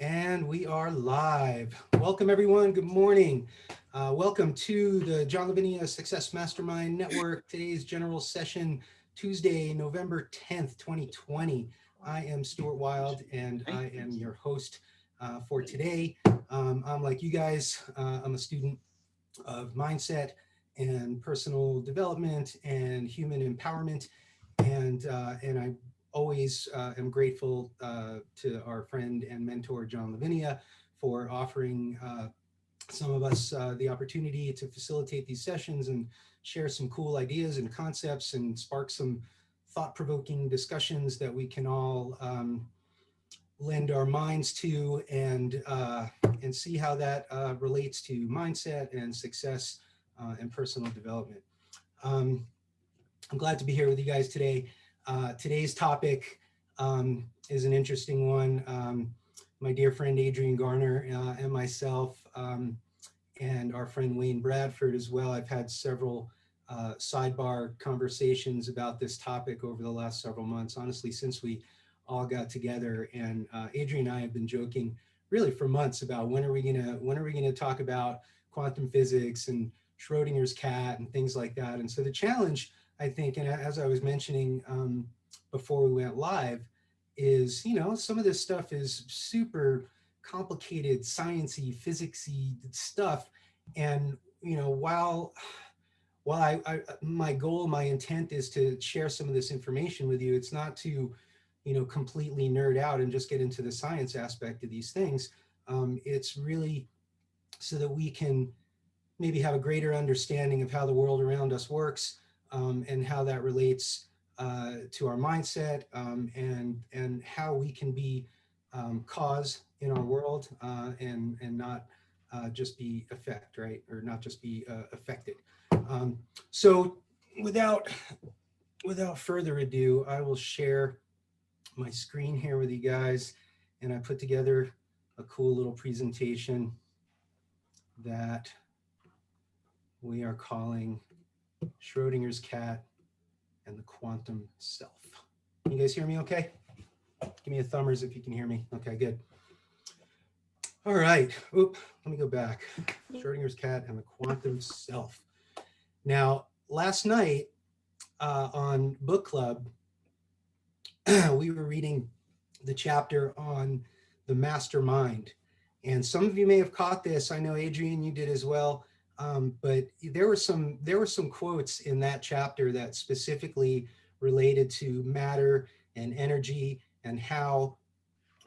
And we are live. Welcome everyone, good morning. Welcome to the John Lavenia Success Mastermind Network. Today's general session, Tuesday, November 10th, 2020. I am Stuart Wilde and I am your host for today. I'm like you guys, I'm a student of mindset and personal development and human empowerment. And I always am grateful to our friend and mentor, John Lavenia, for offering some of us the opportunity to facilitate these sessions and share some cool ideas and concepts and spark some thought-provoking discussions that we can all lend our minds to and see how that relates to mindset and success and personal development. I'm glad to be here with you guys today. Today's topic is an interesting one. My dear friend Adrian Garner and myself and our friend Wayne Bradford as well. I've had several sidebar conversations about this topic over the last several months, honestly, since we all got together. And Adrian and I have been joking really for months about when are we gonna talk about quantum physics and Schrodinger's cat and things like that. And so the challenge, I think, and as I was mentioning before we went live, is, some of this stuff is super complicated, sciencey, physicsy stuff. And, while my goal, my intent is to share some of this information with you, it's not to, completely nerd out and just get into the science aspect of these things. It's really so that we can maybe have a greater understanding of how the world around us works, and how that relates to our mindset, and how we can be cause in our world, and not just be effect, right? Or not just be affected. So without further ado, I will share my screen here with you guys, and I put together a cool little presentation that we are calling Schrodinger's cat and the quantum self. Can you guys hear me okay? Give me a thumbers if you can hear me. Okay, good. All right. Oop, let me go back. Schrodinger's cat and the quantum self. Now, last night on book club, we were reading the chapter on the mastermind. And some of you may have caught this. I know, Adrian, you did as well. But there were some quotes in that chapter that specifically related to matter and energy and how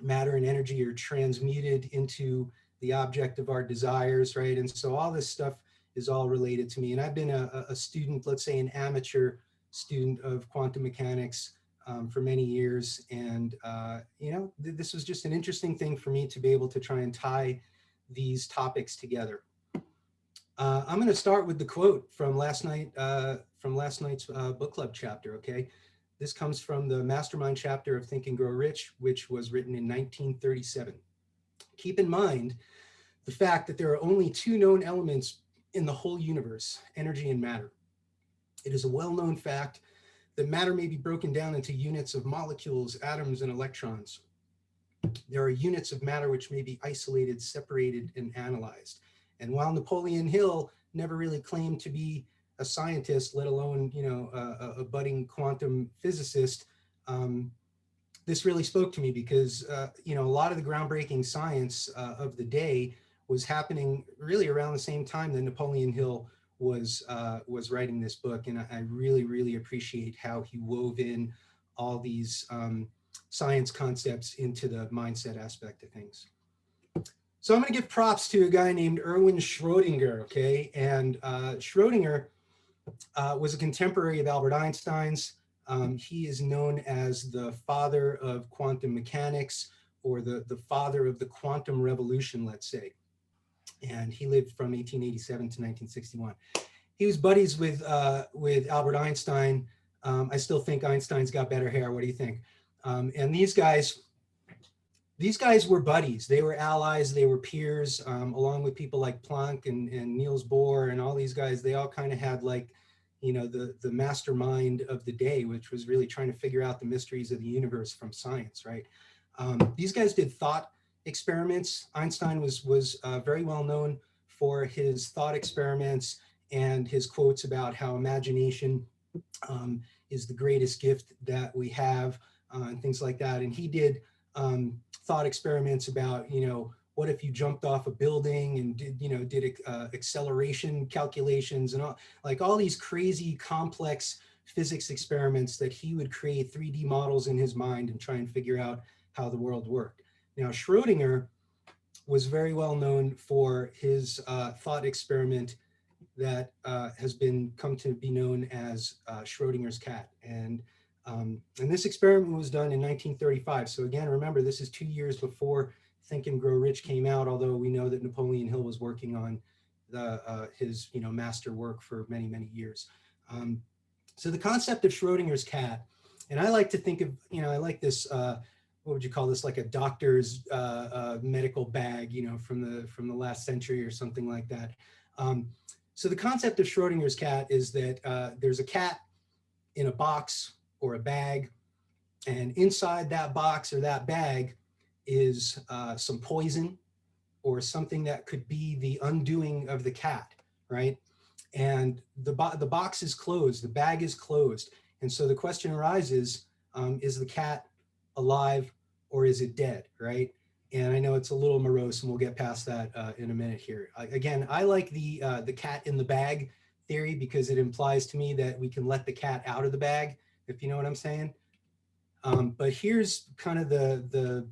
matter and energy are transmuted into the object of our desires, right? And so all this stuff is all related to me. And I've been a student, let's say an amateur student of quantum mechanics for many years. And, this was just an interesting thing for me to be able to try and tie these topics together. I'm going to start with the quote from last night's book club chapter, okay? This comes from the Mastermind chapter of Think and Grow Rich, which was written in 1937. Keep in mind the fact that there are only two known elements in the whole universe, energy and matter. It is a well-known fact that matter may be broken down into units of molecules, atoms, and electrons. There are units of matter which may be isolated, separated, and analyzed. And while Napoleon Hill never really claimed to be a scientist, let alone, a budding quantum physicist, this really spoke to me because, a lot of the groundbreaking science of the day was happening really around the same time that Napoleon Hill was writing this book. And I really, really appreciate how he wove in all these science concepts into the mindset aspect of things. So I'm going to give props to a guy named Erwin Schrödinger, okay? And Schrödinger was a contemporary of Albert Einstein's. He is known as the father of quantum mechanics, or the father of the quantum revolution, let's say. And he lived from 1887 to 1961. He was buddies with Albert Einstein. I still think Einstein's got better hair. What do you think? And these guys were buddies. They were allies. They were peers, along with people like Planck and Niels Bohr and all these guys. They all kind of had the mastermind of the day, which was really trying to figure out the mysteries of the universe from science, right? These guys did thought experiments. Einstein was very well known for his thought experiments and his quotes about how imagination is the greatest gift that we have, and things like that. And he did thought experiments about, what if you jumped off a building and did acceleration calculations and all these crazy complex physics experiments that he would create 3D models in his mind and try and figure out how the world worked. Now, Schrodinger was very well known for his thought experiment that has come to be known as Schrodinger's cat. And this experiment was done in 1935. So again, remember, this is 2 years before Think and Grow Rich came out, although we know that Napoleon Hill was working on his master work for many, many years. So the concept of Schrodinger's cat, and I like to think of, I like this, what would you call this, like a doctor's medical bag, from the last century or something like that. So the concept of Schrodinger's cat is that there's a cat in a box or a bag, and inside that box or that bag is some poison or something that could be the undoing of the cat, right? And the box is closed, the bag is closed. And so the question arises, is the cat alive or is it dead, right? And I know it's a little morose, and we'll get past that in a minute here. Again, I like the cat in the bag theory because it implies to me that we can let the cat out of the bag, if you know what I'm saying. But here's kind of the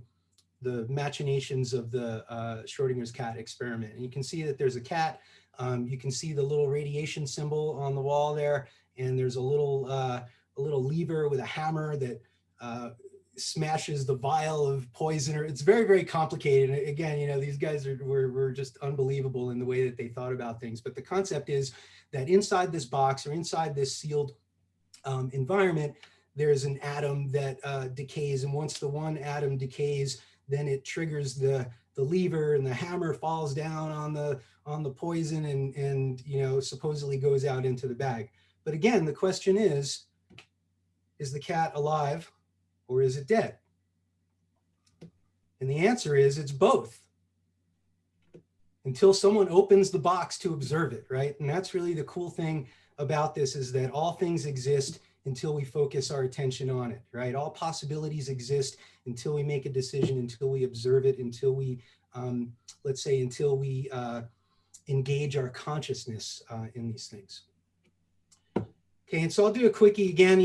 machinations of the Schrodinger's cat experiment. And you can see that there's a cat. You can see the little radiation symbol on the wall there, and there's a little lever with a hammer that smashes the vial of poison. It's very, very complicated. And again, these guys were just unbelievable in the way that they thought about things. But the concept is that inside this box or inside this sealed environment, there's an atom that decays. And once the one atom decays, then it triggers the lever, and the hammer falls down on the poison and supposedly goes out into the bag. But again, the question is the cat alive or is it dead? And the answer is it's both, until someone opens the box to observe it, right? And that's really the cool thing about this, is that all things exist until we focus our attention on it, right? All possibilities exist until we make a decision, until we observe it, until we, let's say, until we engage our consciousness in these things. Okay, and so I'll do a quickie again.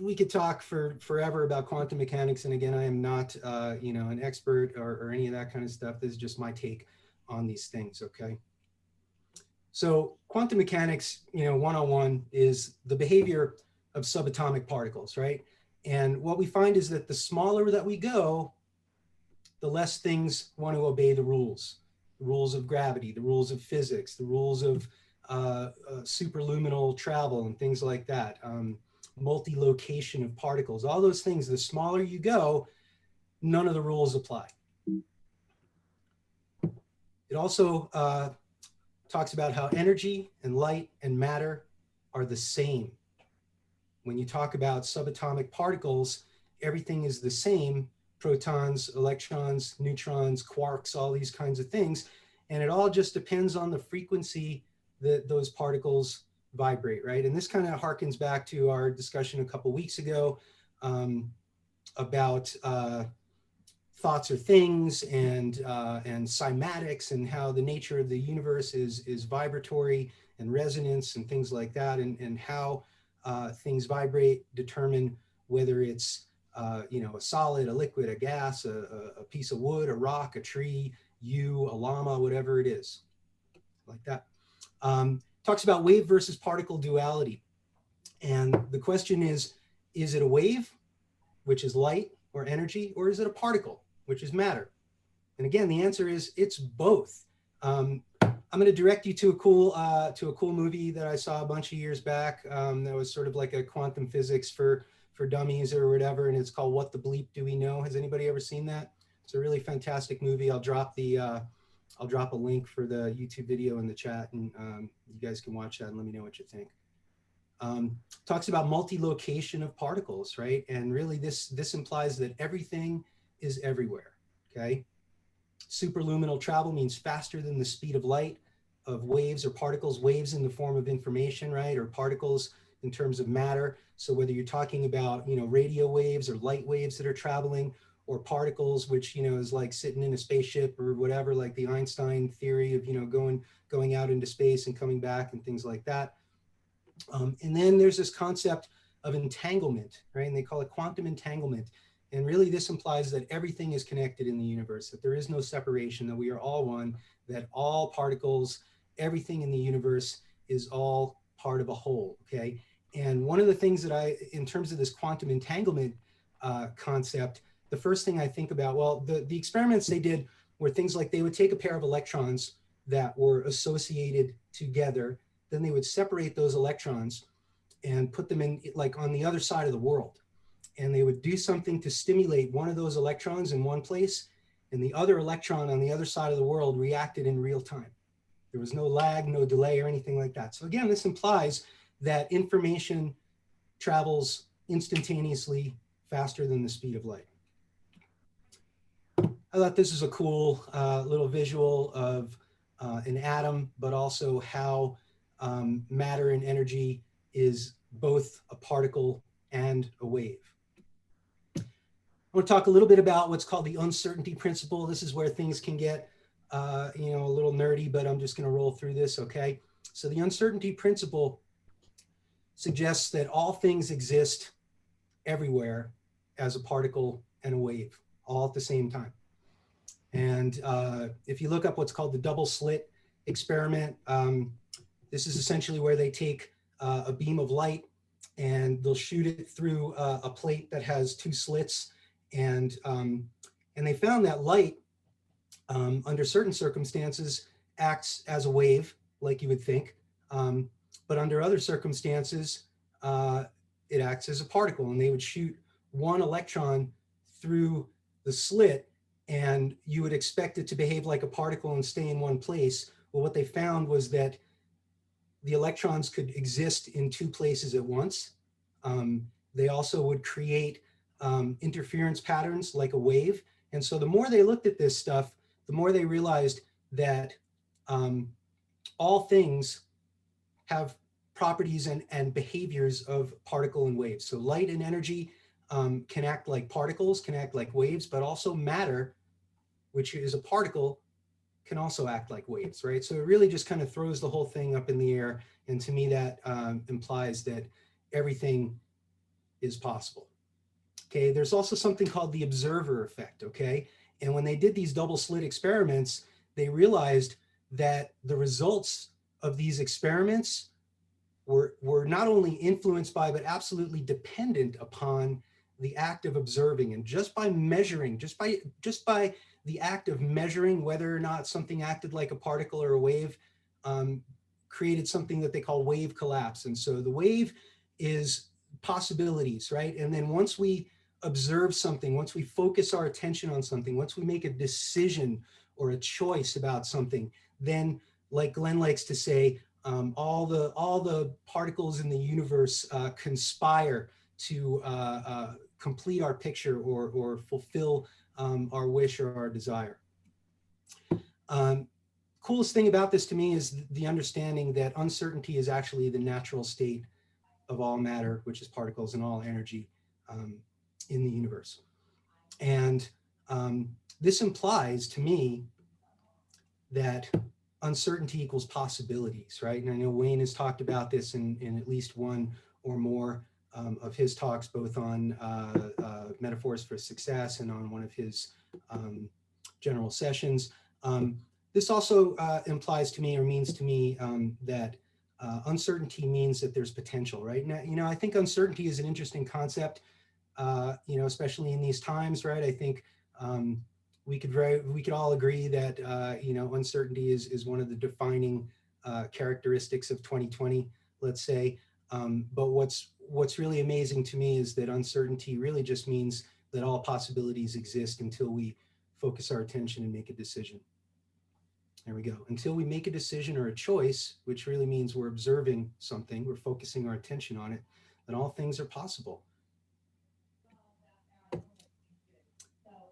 We could talk for forever about quantum mechanics, and again, I am not, an expert or any of that kind of stuff. This is just my take on these things. Okay. So quantum mechanics, 101 is the behavior of subatomic particles, right? And what we find is that the smaller that we go, the less things want to obey the rules of gravity, the rules of physics, the rules of superluminal travel and things like that, multi-location of particles, all those things. The smaller you go, none of the rules apply. It also talks about how energy and light and matter are the same. When you talk about subatomic particles, everything is the same: protons, electrons, neutrons, quarks, all these kinds of things. And it all just depends on the frequency that those particles vibrate, right? And this kind of harkens back to our discussion a couple weeks ago about thoughts are things and cymatics, and how the nature of the universe is vibratory and resonance and things like that, and how things vibrate determine whether it's a solid, a liquid, a gas, a piece of wood, a rock, a tree, a llama, whatever it is, like that. Talks about wave versus particle duality. And the question is it a wave, which is light or energy, or is it a particle, which is matter? And again, the answer is it's both. I'm going to direct you to a cool movie that I saw a bunch of years back. That was sort of like a quantum physics for dummies or whatever, and it's called What the Bleep Do We Know? Has anybody ever seen that? It's a really fantastic movie. I'll drop a link for the YouTube video in the chat, and you guys can watch that and let me know what you think. Talks about multi-location of particles, right? And really this implies that everything is everywhere, okay? Superluminal travel means faster than the speed of light, of waves or particles, waves in the form of information, right? Or particles in terms of matter. So whether you're talking about, radio waves or light waves that are traveling, or particles, which, is like sitting in a spaceship or whatever, like the Einstein theory of, going out into space and coming back and things like that. And then there's this concept of entanglement, right? And they call it quantum entanglement. And really this implies that everything is connected in the universe, that there is no separation, that we are all one, that all particles, everything in the universe is all part of a whole, okay? And one of the things that in terms of this quantum entanglement concept, the first thing I think about, well, the experiments they did were things like they would take a pair of electrons that were associated together, then they would separate those electrons and put them in like on the other side of the world. And they would do something to stimulate one of those electrons in one place, and the other electron on the other side of the world reacted in real time. There was no lag, no delay or anything like that. So again, this implies that information travels instantaneously faster than the speed of light. I thought this is a cool little visual of an atom, but also how matter and energy is both a particle and a wave. I want to talk a little bit about what's called the uncertainty principle. This is where things can get a little nerdy, but I'm just going to roll through this, okay? So the uncertainty principle suggests that all things exist everywhere as a particle and a wave, all at the same time. And if you look up what's called the double slit experiment, this is essentially where they take a beam of light and they'll shoot it through a plate that has two slits. And they found that light, under certain circumstances, acts as a wave, like you would think. But under other circumstances, it acts as a particle. And they would shoot one electron through the slit, and you would expect it to behave like a particle and stay in one place. Well, what they found was that the electrons could exist in two places at once. They also would create interference patterns like a wave. And so the more they looked at this stuff, the more they realized that all things have properties and behaviors of particle and wave. So light and energy can act like particles, can act like waves, but also matter, which is a particle, can also act like waves, right? So it really just kind of throws the whole thing up in the air. And to me, that implies that everything is possible. Okay, there's also something called the observer effect, okay? And when they did these double slit experiments, they realized that the results of these experiments were not only influenced by, but absolutely dependent upon the act of observing. And just by measuring, just by the act of measuring whether or not something acted like a particle or a wave, created something that they call wave collapse. And so the wave is possibilities, right? And then once we observe something, once we focus our attention on something, once we make a decision or a choice about something, then, like Glenn likes to say, all the particles in the universe conspire to complete our picture or fulfill our wish or our desire. Coolest thing about this to me is the understanding that uncertainty is actually the natural state of all matter, which is particles, and all energy in the universe. And this implies to me that uncertainty equals possibilities, right? And I know Wayne has talked about this in at least one or more of his talks, both on metaphors for success and on one of his general sessions. This also implies to me, or means to me, that uncertainty means that there's potential, right? Now, I think uncertainty is an interesting concept, especially in these times, right? I think we could all agree that uncertainty is one of the defining characteristics of 2020, let's say. But what's really amazing to me is that uncertainty really just means that all possibilities exist until we focus our attention and make a decision. There we go. Until we make a decision or a choice, which really means we're observing something, we're focusing our attention on it, then all things are possible.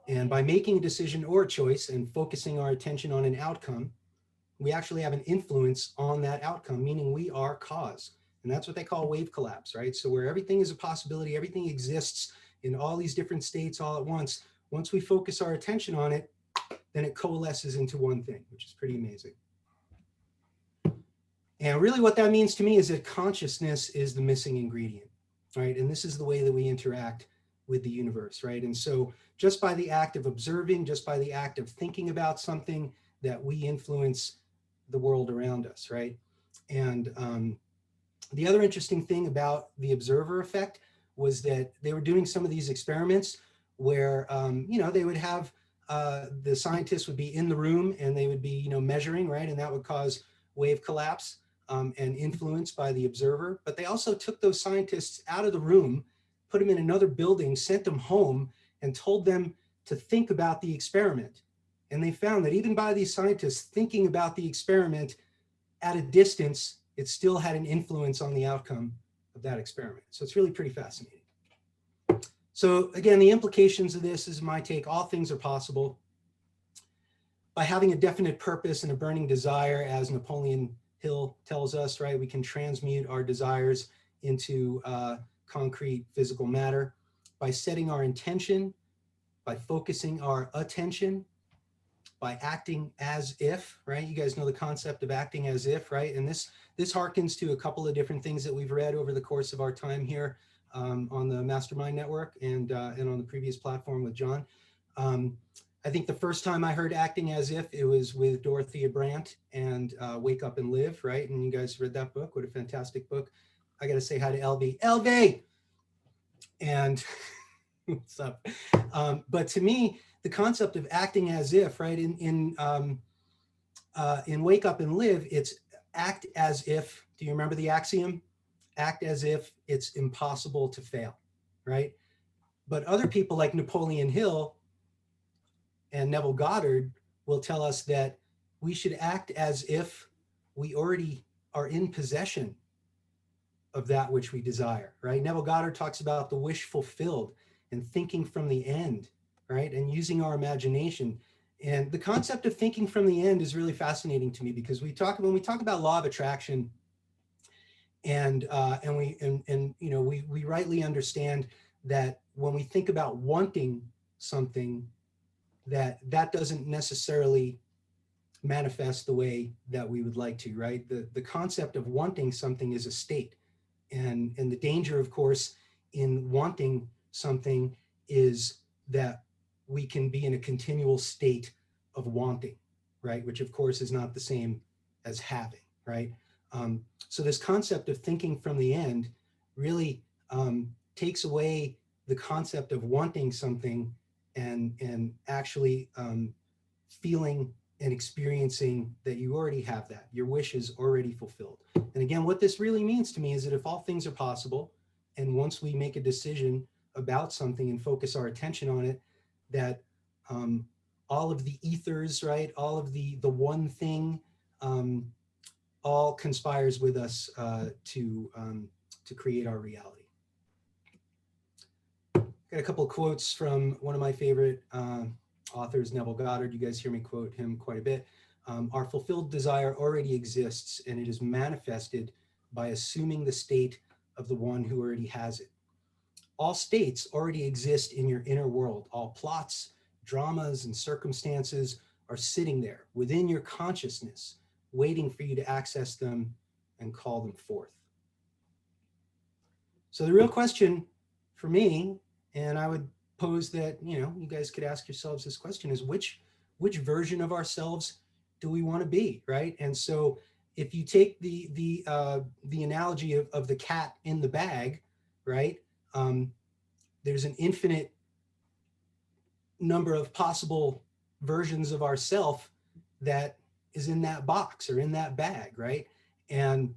And by making a decision or a choice and focusing our attention on an outcome, we actually have an influence on that outcome, meaning we are cause. And that's what they call wave collapse, right? So where everything is a possibility, everything exists in all these different states all at once. Once we focus our attention on it, then it coalesces into one thing, which is pretty amazing. And really what that means to me is that consciousness is the missing ingredient, right? And this is the way that we interact with the universe, right? And so just by the act of observing, just by the act of thinking about something, that we influence the world around us, right? And the other interesting thing about the observer effect was that they were doing some of these experiments where, they would have, the scientists would be in the room and they would be, measuring, right? And that would cause wave collapse and influenced by the observer. But they also took those scientists out of the room, put them in another building, sent them home, and told them to think about the experiment. And they found that even by these scientists thinking about the experiment at a distance, it still had an influence on the outcome of that experiment. So it's really pretty fascinating. So again, the implications of this is my take. All things are possible. By having a definite purpose and a burning desire, as Napoleon Hill tells us, right, we can transmute our desires into concrete physical matter. By setting our intention, by focusing our attention, by acting as if, right? You guys know the concept of acting as if, right? And this harkens to a couple of different things that we've read over the course of our time here on the Mastermind Network and on the previous platform with John. I think the first time I heard acting as if, it was with Dorothea Brandt and Wake Up and Live, right? And you guys read that book. What a fantastic book. I got to say hi to LV. LV! And what's up? But to me, the concept of acting as if, right, in Wake Up and Live, it's act as if, do you remember the axiom? Act as if it's impossible to fail, right? But other people like Napoleon Hill and Neville Goddard will tell us that we should act as if we already are in possession of that which we desire, right? Neville Goddard talks about the wish fulfilled and thinking from the end, right? And using our imagination. And the concept of thinking from the end is really fascinating to me because when we talk about law of attraction, and we rightly understand that when we think about wanting something, that doesn't necessarily manifest the way that we would like to, right? The concept of wanting something is a state. And the danger, of course, in wanting something is that we can be in a continual state of wanting, right? Which, of course, is not the same as having, right? So this concept of thinking from the end really takes away the concept of wanting something and actually feeling and experiencing that you already have that. Your wish is already fulfilled. And again, what this really means to me is that if all things are possible, and once we make a decision about something and focus our attention on it, that all of the ethers, right, all of the one thing, all conspires with us to create our reality. Got a couple of quotes from one of my favorite authors, Neville Goddard. You guys hear me quote him quite a bit. Our fulfilled desire already exists, and it is manifested by assuming the state of the one who already has it. All states already exist in your inner world. All plots, dramas, and circumstances are sitting there within your consciousness, waiting for you to access them and call them forth. So the real question for me, and I would pose that, you guys could ask yourselves this question, is which version of ourselves do we want to be, right? And so if you take the analogy of the cat in the bag, right? There's an infinite number of possible versions of ourself that is in that box or in that bag, right? And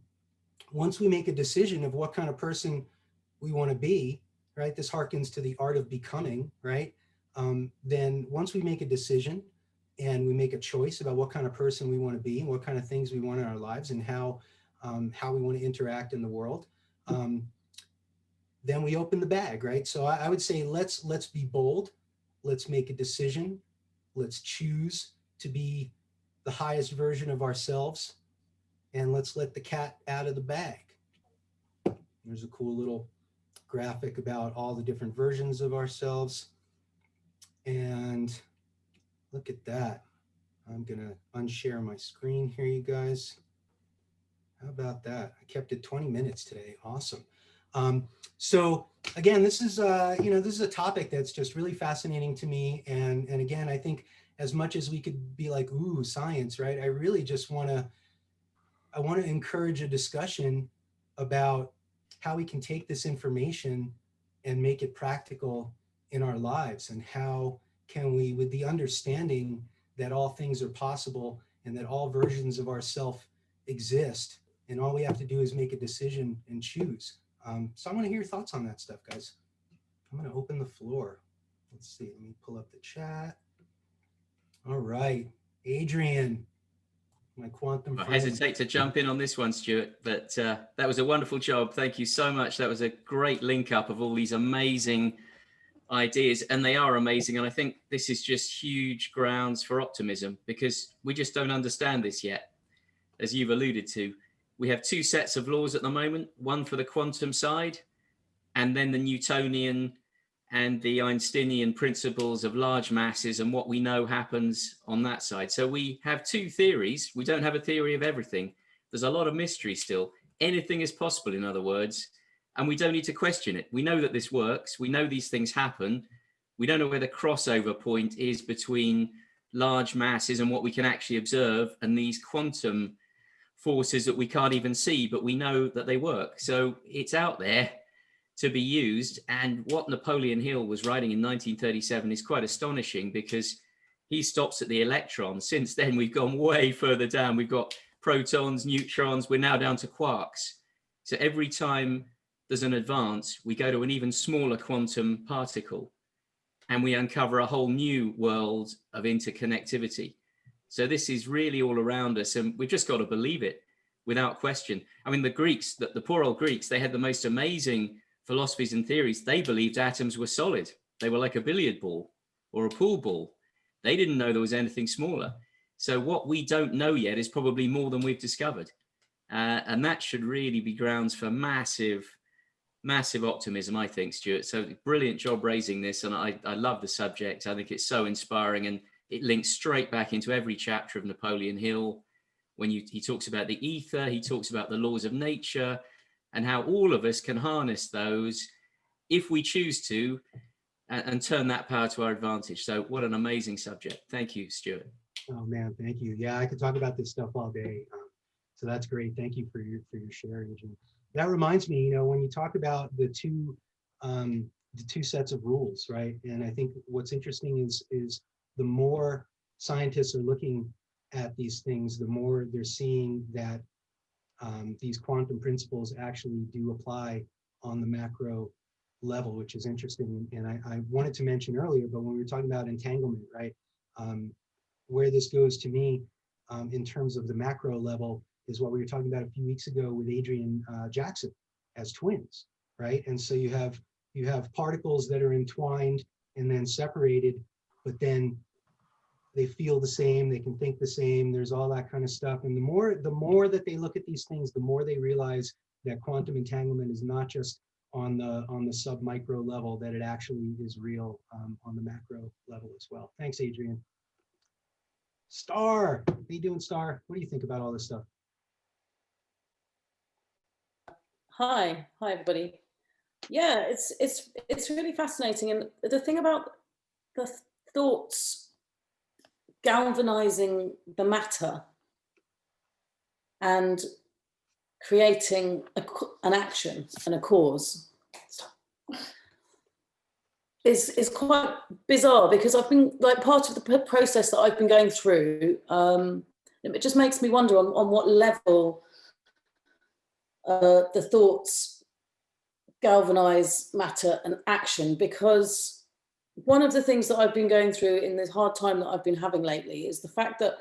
once we make a decision of what kind of person we want to be, right? This harkens to the art of becoming, right? Then once we make a decision and we make a choice about what kind of person we want to be and what kind of things we want in our lives and how we want to interact in the world, then we open the bag, right? So I would say let's be bold. let's make a decision. Let's choose to be the highest version of ourselves, and let's let the cat out of the bag. There's a cool little graphic about all the different versions of ourselves. And look at that. I'm gonna unshare my screen here, you guys. How about that? I kept it 20 minutes today. Awesome. So again, this is this is a topic that's just really fascinating to me. And again, I think as much as we could be like, ooh, science, right? I really just want to encourage a discussion about how we can take this information and make it practical in our lives, and how can we, with the understanding that all things are possible and that all versions of ourself exist, and all we have to do is make a decision and choose. So I want to hear your thoughts on that stuff, guys. I'm going to open the floor. Let's see, let me pull up the chat. All right, Adrian, my quantum friend. I hesitate to jump in on this one, Stuart, but that was a wonderful job. Thank you so much. That was a great link up of all these amazing ideas, and they are amazing. And I think this is just huge grounds for optimism, because we just don't understand this yet. As you've alluded to, we have two sets of laws at the moment, one for the quantum side, and then the Newtonian and the Einsteinian principles of large masses and what we know happens on that side. So we have two theories. We don't have a theory of everything. There's a lot of mystery still. Anything is possible, in other words, and we don't need to question it. We know that this works. We know these things happen. We don't know where the crossover point is between large masses and what we can actually observe and these quantum forces that we can't even see, but we know that they work. So it's out there to be used. And what Napoleon Hill was writing in 1937 is quite astonishing, because he stops at the electron. Since then, we've gone way further down. We've got protons, neutrons, we're now down to quarks. So every time there's an advance, we go to an even smaller quantum particle, and we uncover a whole new world of interconnectivity. So this is really all around us, and we've just got to believe it without question. I mean, the Greeks, the poor old Greeks, they had the most amazing philosophies and theories. They believed atoms were solid. They were like a billiard ball or a pool ball. They didn't know there was anything smaller. So what we don't know yet is probably more than we've discovered. And that should really be grounds for massive optimism, I think, Stuart. So brilliant job raising this. And I love the subject. I think it's so inspiring, and it links straight back into every chapter of Napoleon Hill. When he talks about the ether, he talks about the laws of nature, and how all of us can harness those if we choose to, and turn that power to our advantage. So what an amazing subject. Thank you, Stuart. Oh man, thank you. Yeah, I could talk about this stuff all day. So that's great. Thank you for your sharing. That reminds me, when you talk about the two sets of rules, right? And I think what's interesting is the more scientists are looking at these things, the more they're seeing that these quantum principles actually do apply on the macro level, which is interesting. And I wanted to mention earlier, but when we were talking about entanglement, right? Where this goes to me in terms of the macro level is what we were talking about a few weeks ago with Adrian Jackson as twins, right? And so you have particles that are entwined and then separated, but then they feel the same, they can think the same, there's all that kind of stuff. And the more that they look at these things, the more they realize that quantum entanglement is not just on the sub-micro level, that it actually is real on the macro level as well. Thanks, Adrian. Star, how you doing, Star? What do you think about all this stuff? Hi everybody. Yeah, it's really fascinating, and the thing about the thoughts galvanizing the matter and creating an action and a cause is quite bizarre, because I've been like part of the process that I've been going through. It just makes me wonder on what level the thoughts galvanize matter and action, because one of the things that I've been going through in this hard time that I've been having lately is the fact that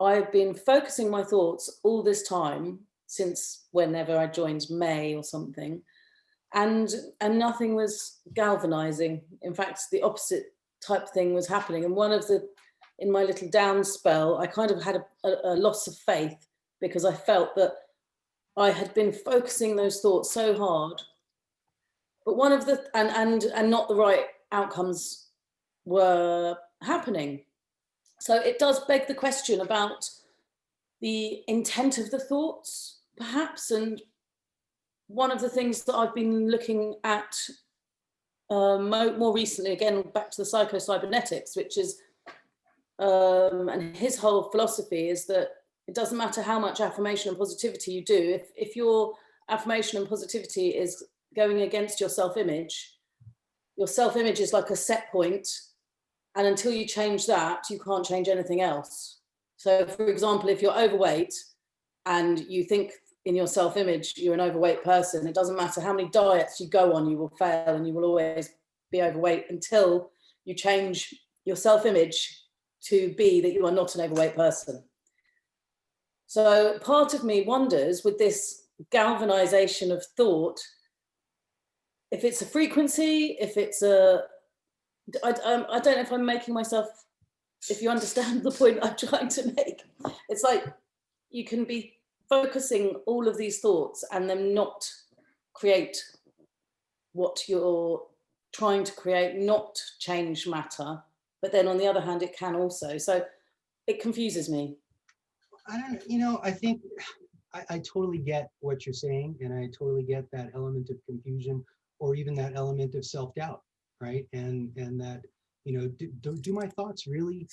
I've been focusing my thoughts all this time since whenever I joined May or something, and nothing was galvanizing. In fact, the opposite type thing was happening. And in my little down spell, I kind of had a loss of faith, because I felt that I had been focusing those thoughts so hard, but and not the right outcomes were happening. So it does beg the question about the intent of the thoughts, perhaps. And one of the things that I've been looking at more recently, again, back to the psycho-cybernetics, which is, and his whole philosophy is that it doesn't matter how much affirmation and positivity you do, if your affirmation and positivity is going against your self-image is like a set point, and until you change that, you can't change anything else. So, for example, if you're overweight and you think in your self-image you're an overweight person, it doesn't matter how many diets you go on, you will fail and you will always be overweight until you change your self-image to be that you are not an overweight person. So part of me wonders, with this galvanization of thought, if it's a frequency, if it's I don't know if I'm making myself, if you understand the point I'm trying to make. It's like you can be focusing all of these thoughts and then not create what you're trying to create, not change matter. But then on the other hand, it can also. So it confuses me. I don't, I think I totally get what you're saying, and I totally get that element of confusion, or even that element of self-doubt, right? And that, do my thoughts really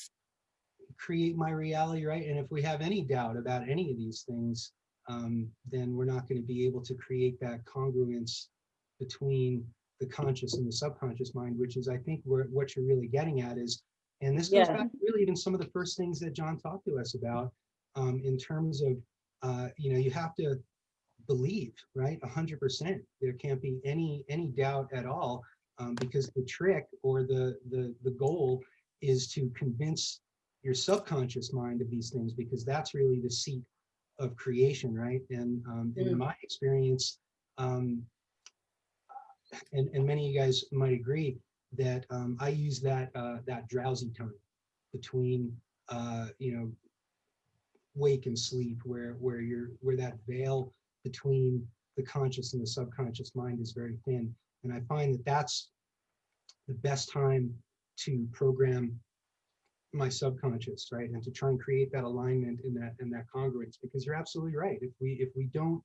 create my reality, right? And if we have any doubt about any of these things, then we're not going to be able to create that congruence between the conscious and the subconscious mind, which is, I think, what you're really getting at is, and this goes back to really even some of the first things that John talked to us about, in terms of, you have to believe, right? 100%. There can't be any doubt at all, because the trick, or the goal, is to convince your subconscious mind of these things, because that's really the seat of creation, right? And in my experience, and many of you guys might agree that I use that drowsy time between wake and sleep, where that veil between the conscious and the subconscious mind is very thin. And I find that that's the best time to program my subconscious, right? And to try and create that alignment and that congruence, because you're absolutely right. If we don't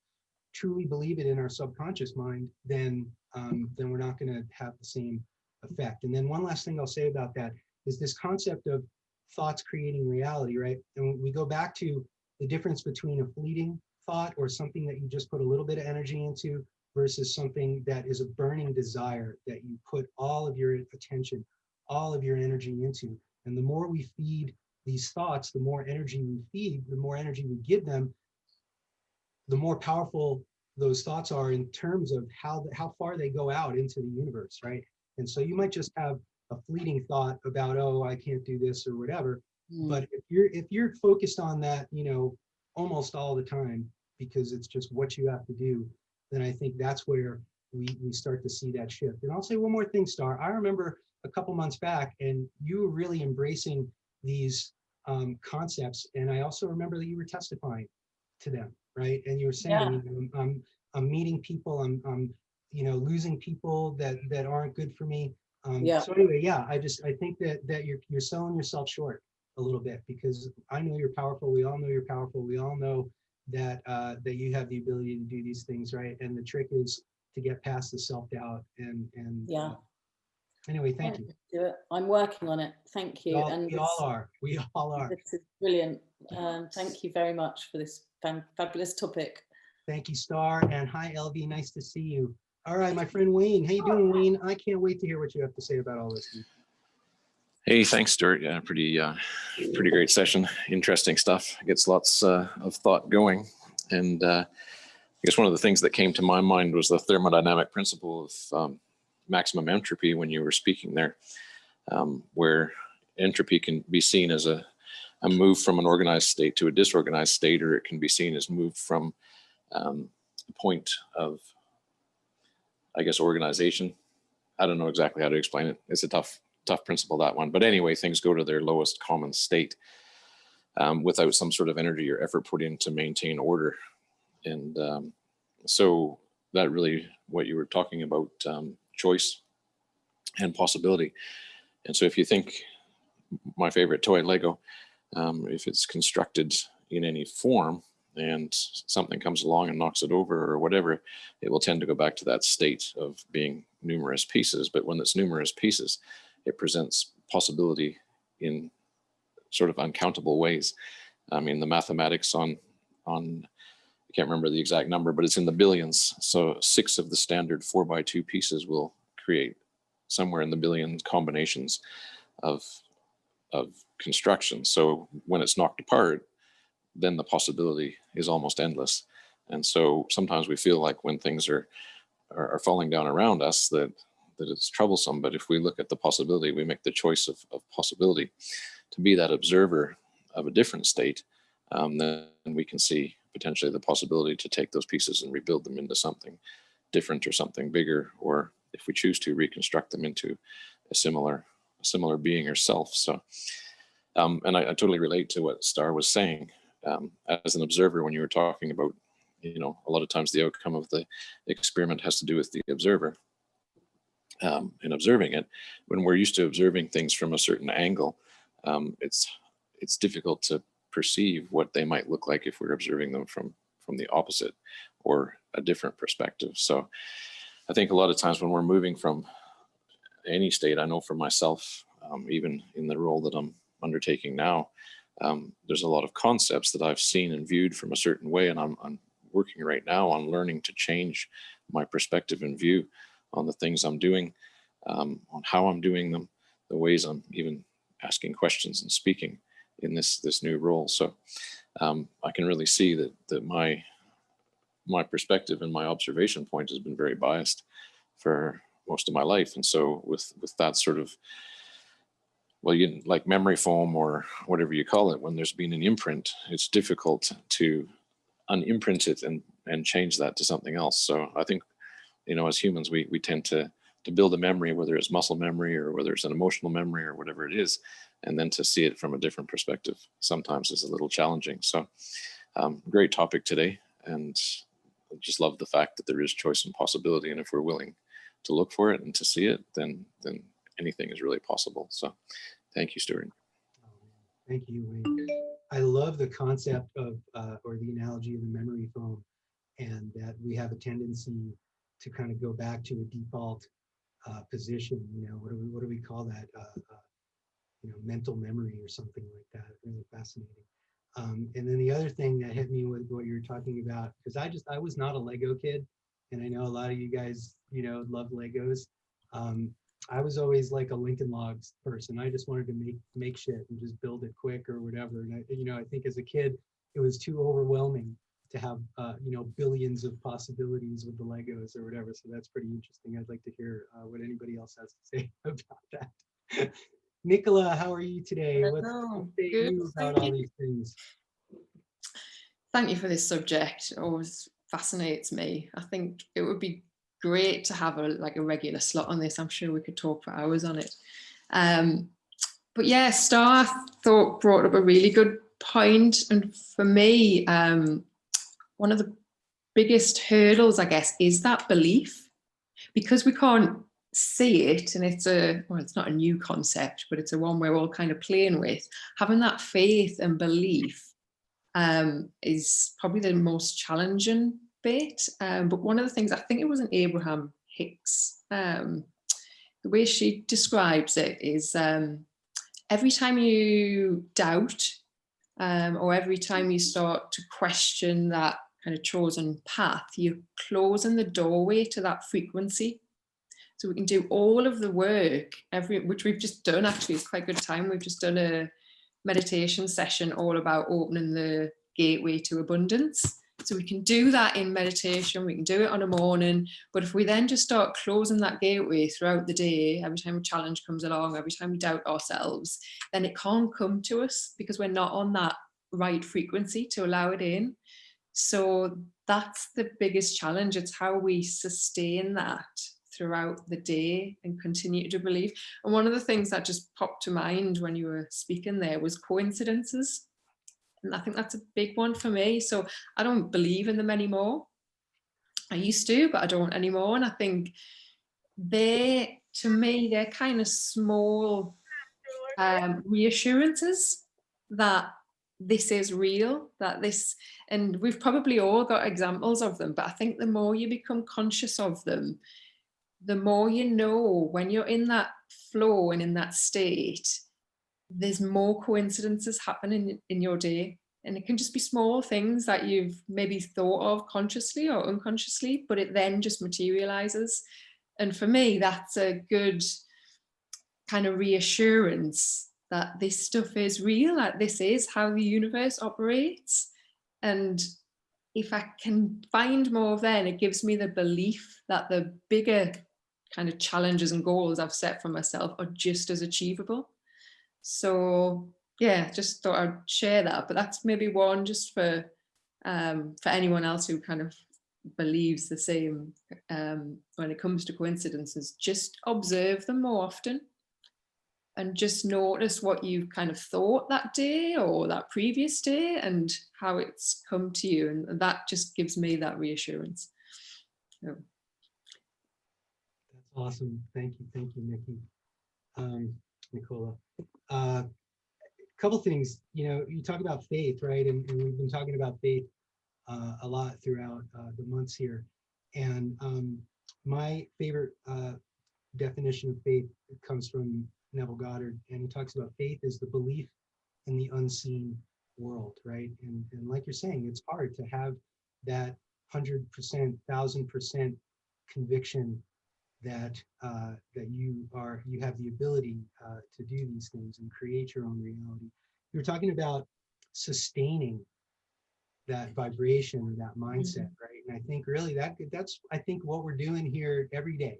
truly believe it in our subconscious mind, then we're not going to have the same effect. And then one last thing I'll say about that is this concept of thoughts creating reality, right? And we go back to the difference between a fleeting thought, or something that you just put a little bit of energy into, versus something that is a burning desire that you put all of your attention, all of your energy into. And the more we feed these thoughts, the more energy we feed, the more energy we give them, the more powerful those thoughts are in terms of how far they go out into the universe, right? And so you might just have a fleeting thought about, oh, I can't do this or whatever. But if you're focused on that, almost all the time, because it's just what you have to do, then I think that's where we start to see that shift. And I'll say one more thing, Star. I remember a couple months back, and you were really embracing these concepts. And I also remember that you were testifying to them, right? And you were saying, I'm meeting people, I'm losing people that aren't good for me. So anyway, I think that you're selling yourself short a little bit, because I know you're powerful. We all know you're powerful. We all know that you have the ability to do these things, right? And the trick is to get past the self-doubt and anyway, thank you. I'm working on it. Thank you. We all are. This is brilliant. Thank you very much for this fabulous topic. Thank you, Star. And hi, LV. Nice to see you. All right, my friend Wayne. How you doing, Wayne? I can't wait to hear what you have to say about all this. Hey, thanks, Stuart. Yeah, pretty great session. Interesting stuff. Gets lots of thought going. And I guess one of the things that came to my mind was the thermodynamic principle of maximum entropy when you were speaking there, where entropy can be seen as a move from an organized state to a disorganized state, or it can be seen as move from a point of, I guess, organization. I don't know exactly how to explain it. It's a tough tough principle, that one. But anyway, things go to their lowest common state without some sort of energy or effort put in to maintain order. And so that really, what you were talking about, choice and possibility. And so if you think, my favorite toy, Lego, if it's constructed in any form and something comes along and knocks it over or whatever, it will tend to go back to that state of being numerous pieces. But when it's numerous pieces, it presents possibility in sort of uncountable ways. I mean, the mathematics on I can't remember the exact number, but it's in the billions. So 6 of the standard 4x2 pieces will create somewhere in the billion combinations of construction. So when it's knocked apart, then the possibility is almost endless. And so sometimes we feel like when things are falling down around us that it's troublesome. But if we look at the possibility, we make the choice of possibility to be that observer of a different state, then we can see potentially the possibility to take those pieces and rebuild them into something different or something bigger, or if we choose to, reconstruct them into a similar being or self. So, and I totally relate to what Star was saying. As an observer, when you were talking about, a lot of times the outcome of the experiment has to do with the observer. In observing it, when we're used to observing things from a certain angle, it's difficult to perceive what they might look like if we're observing them from the opposite or a different perspective. So I think a lot of times when we're moving from any state, I know for myself, even in the role that I'm undertaking now, there's a lot of concepts that I've seen and viewed from a certain way, and I'm working right now on learning to change my perspective and view on the things I'm doing, on how I'm doing them, the ways I'm even asking questions and speaking in this new role. So I can really see that my perspective and my observation point has been very biased for most of my life. And so with that sort of, well, like memory foam or whatever you call it, when there's been an imprint, it's difficult to unimprint it and change that to something else. So I think, as humans, we tend to build a memory, whether it's muscle memory or whether it's an emotional memory or whatever it is, and then to see it from a different perspective sometimes is a little challenging. So great topic today. And I just love the fact that there is choice and possibility. And if we're willing to look for it and to see it, then anything is really possible. So thank you, Stuart. Thank you, Wayne. I love the concept of, or the analogy of the memory foam, and that we have a tendency to kind of go back to a default position. What do we call that? Mental memory or something like that. Really fascinating. And then the other thing that hit me with what you were talking about, because I was not a Lego kid, and I know a lot of you guys, love Legos. I was always like a Lincoln Logs person. I just wanted to make shit and just build it quick or whatever. And I think as a kid, it was too overwhelming to have billions of possibilities with the Legos or whatever. So that's pretty interesting. I'd like to hear what anybody else has to say about that. Nicola, how are you today? What's you about all these things? Thank you for this subject. It always fascinates me. I think it would be great to have a regular slot on this. I'm sure we could talk for hours on it. But yeah, Star brought up a really good point. And for me, one of the biggest hurdles, I guess, is that belief, because we can't see it, and it's not a new concept, but it's a one we're all kind of playing with. Having that faith and belief is probably the most challenging bit. But one of the things, I think it was an Abraham Hicks, the way she describes it is every time you doubt or every time you start to question that kind of chosen path, you're closing the doorway to that frequency. So we can do all of the work, which we've just done. Actually, it's quite a good time. We've just done a meditation session all about opening the gateway to abundance. So we can do that in meditation, we can do it on a morning, but if we then just start closing that gateway throughout the day, every time a challenge comes along, every time we doubt ourselves, then it can't come to us because we're not on that right frequency to allow it in. So that's the biggest challenge. It's how we sustain that throughout the day and continue to believe. And one of the things that just popped to mind when you were speaking there was coincidences. And I think that's a big one for me. So I don't believe in them anymore. I used to, but I don't anymore. And I think to me, they're kind of small reassurances that this is real, and we've probably all got examples of them, but I think the more you become conscious of them, the more you know when you're in that flow and in that state, there's more coincidences happening in your day. And it can just be small things that you've maybe thought of consciously or unconsciously, but it then just materializes. And for me, that's a good kind of reassurance that this stuff is real, that this is how the universe operates. And if I can find more of that, it gives me the belief that the bigger kind of challenges and goals I've set for myself are just as achievable. So yeah, just thought I'd share that. But that's maybe one just for anyone else who kind of believes the same when it comes to coincidences. Just observe them more often and just notice what you've kind of thought that day or that previous day and how it's come to you. And that just gives me that reassurance. So. That's awesome. Thank you, Nikki. Nicola. Couple things, you talk about faith, right? And we've been talking about faith a lot throughout the months here. And my favorite definition of faith comes from Neville Goddard, and he talks about faith is the belief in the unseen world, right? And like you're saying, it's hard to have that 100%, 1000% conviction that you have the ability to do these things and create your own reality. You're talking about sustaining that vibration or that mindset, right? And I think really that's I think what we're doing here every day,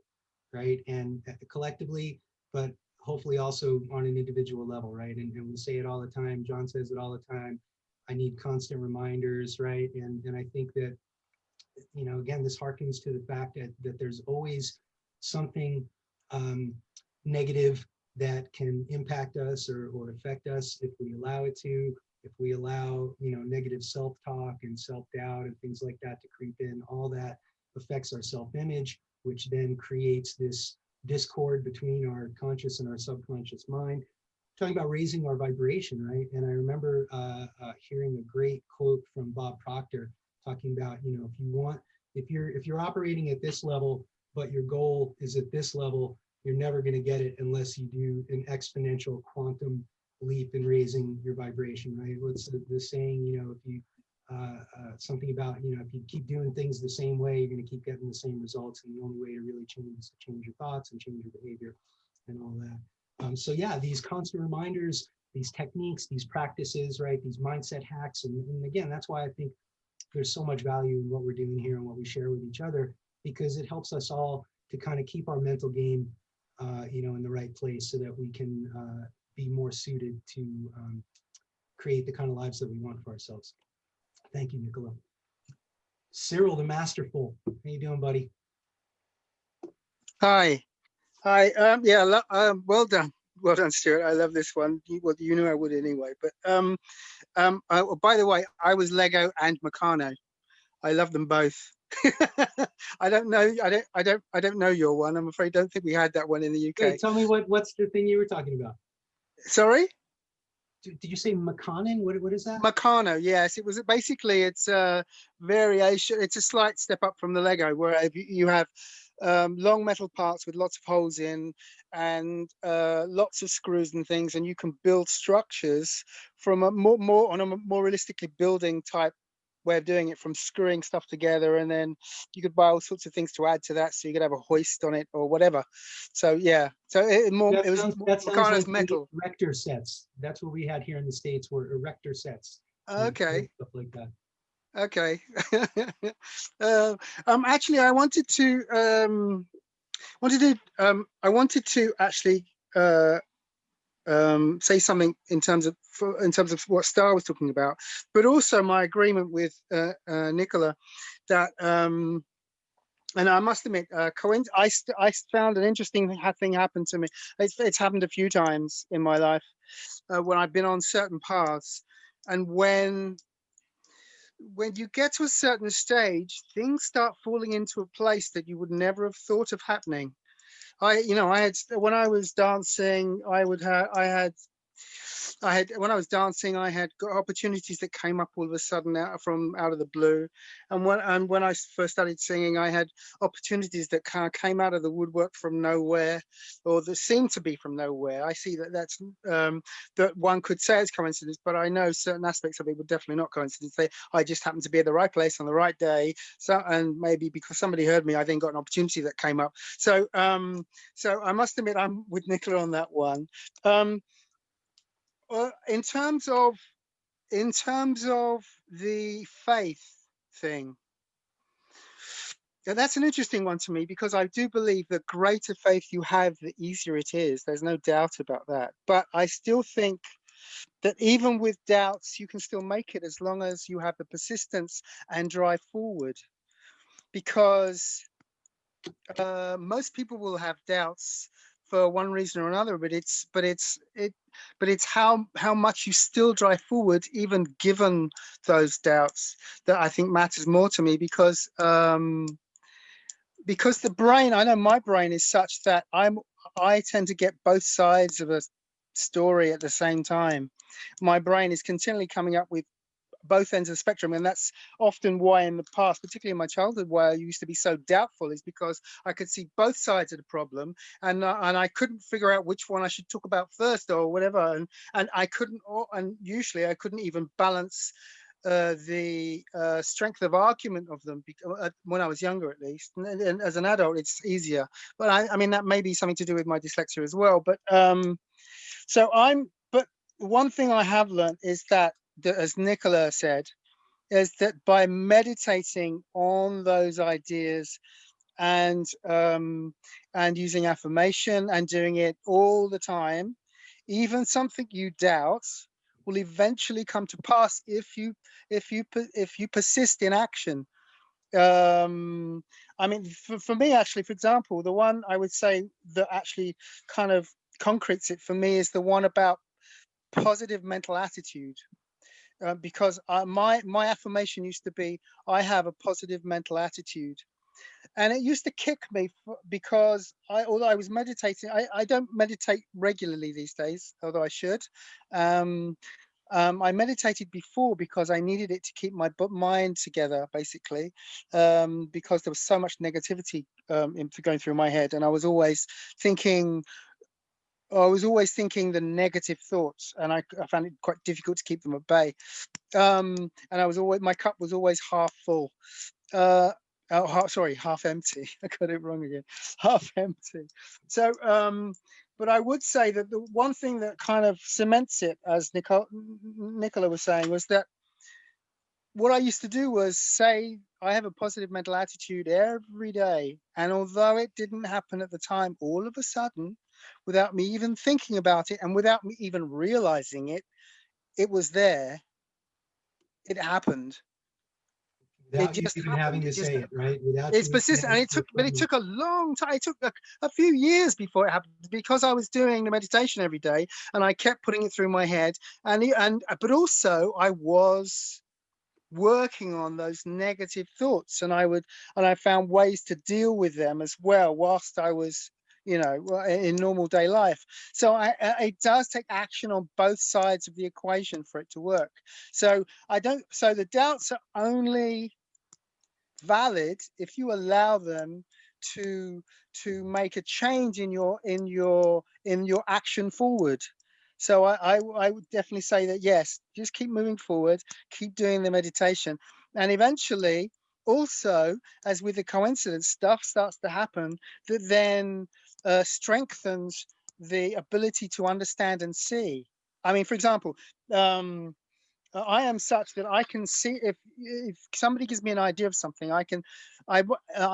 right? And collectively, but hopefully also on an individual level, right? And we say it all the time. John says it all the time. I need constant reminders, right? And I think that, again, this harkens to the fact that there's always something negative that can impact us or affect us if we allow it to. If we allow, negative self-talk and self-doubt and things like that to creep in, all that affects our self-image, which then creates this discord between our conscious and our subconscious mind. Talking about raising our vibration, right? And I remember hearing a great quote from Bob Proctor talking about, if you're operating at this level, but your goal is at this level, you're never going to get it unless you do an exponential quantum leap in raising your vibration, right? What's the saying, if you something about, if you keep doing things the same way, you're going to keep getting the same results, and the only way to really change is to change your thoughts and change your behavior and all that. So yeah, these constant reminders, these techniques, these practices, right, these mindset hacks, and again, that's why I think there's so much value in what we're doing here and what we share with each other, because it helps us all to kind of keep our mental game in the right place so that we can be more suited to create the kind of lives that we want for ourselves. Thank you, Nicola. Cyril, the masterful. How you doing, buddy? Hi. Yeah, well done, Stuart. I love this one. You knew I would anyway. But by the way, I was Lego and Meccano. I love them both. I don't know your one. I'm afraid. Don't think we had that one in the UK. Wait, tell me what's the thing you were talking about? Sorry. Did you say Meccano? What is that? Meccano, yes. It was basically, it's a variation. It's a slight step up from the Lego, where you have long metal parts with lots of holes in and lots of screws and things, and you can build structures from a more realistically building type way of doing it, from screwing stuff together, and then you could buy all sorts of things to add to that, so you could have a hoist on it or whatever. So yeah, so it was Meccano's metal erector sets. That's what we had here in the States, were erector sets. Okay, stuff like that. Okay. Actually, I wanted to actually say something in terms of what Star was talking about, but also my agreement with Nicola that And I must admit, I found an interesting thing happen to me. It's happened a few times in my life when I've been on certain paths, and when you get to a certain stage, things start falling into a place that you would never have thought of happening. I had, when I was dancing, when I was dancing, I had got opportunities that came up all of a sudden out of the blue. And when I first started singing, I had opportunities that kind of came out of the woodwork from nowhere, or that seemed to be from nowhere. I see that's that one could say it's coincidence, but I know certain aspects of it were definitely not coincidence. I just happened to be at the right place on the right day. So, and maybe because somebody heard me, I then got an opportunity that came up. So, so I must admit, I'm with Nicola on that one. In terms of the faith thing, that's an interesting one to me, because I do believe the greater faith you have, the easier it is. There's no doubt about that. But I still think that even with doubts, you can still make it, as long as you have the persistence and drive forward. Because most people will have doubts for one reason or another, but it's how much you still drive forward, even given those doubts, that I think matters more to me. Because the brain, I know my brain is such that I tend to get both sides of a story at the same time. My brain is continually coming up with both ends of the spectrum, and that's often why in the past, particularly in my childhood, why I used to be so doubtful, is because I could see both sides of the problem, and I couldn't figure out which one I should talk about first or whatever, and I couldn't, and usually I couldn't even balance the strength of argument of them, when I was younger, at least. And as an adult, it's easier, but I mean, that may be something to do with my dyslexia as well. But but one thing I have learned is that, as Nicola said, is that by meditating on those ideas and using affirmation and doing it all the time, even something you doubt will eventually come to pass if you persist in action. I mean, for me, actually, for example, the one I would say that actually kind of concretes it for me is the one about positive mental attitude. Because my affirmation used to be, I have a positive mental attitude. And it used to kick me because although I was meditating, I don't meditate regularly these days, although I should. I meditated before because I needed it to keep my mind together, basically, because there was so much negativity going through my head, and I was always thinking the negative thoughts, and I found it quite difficult to keep them at bay. And my cup was always half full. Half empty. I got it wrong again. Half empty. So, but I would say that the one thing that kind of cements it, as Nicola was saying, was that what I used to do was say, I have a positive mental attitude every day. And although it didn't happen at the time, all of a sudden, without me even thinking about it and without me even realizing it, it was there. It happened. Without you even having to say it, right? Without it's persistent, and it took a long time. It took a few years before it happened, because I was doing the meditation every day, and I kept putting it through my head, but also I was working on those negative thoughts, and I found ways to deal with them as well whilst I was, in normal day life. So it does take action on both sides of the equation for it to work. So the doubts are only valid if you allow them to make a change in your action forward. So I would definitely say that, yes, just keep moving forward, keep doing the meditation, and eventually, also, as with the coincidence, stuff starts to happen that then strengthens the ability to understand and see. I mean, for example, I am such that I can see, if somebody gives me an idea of something, I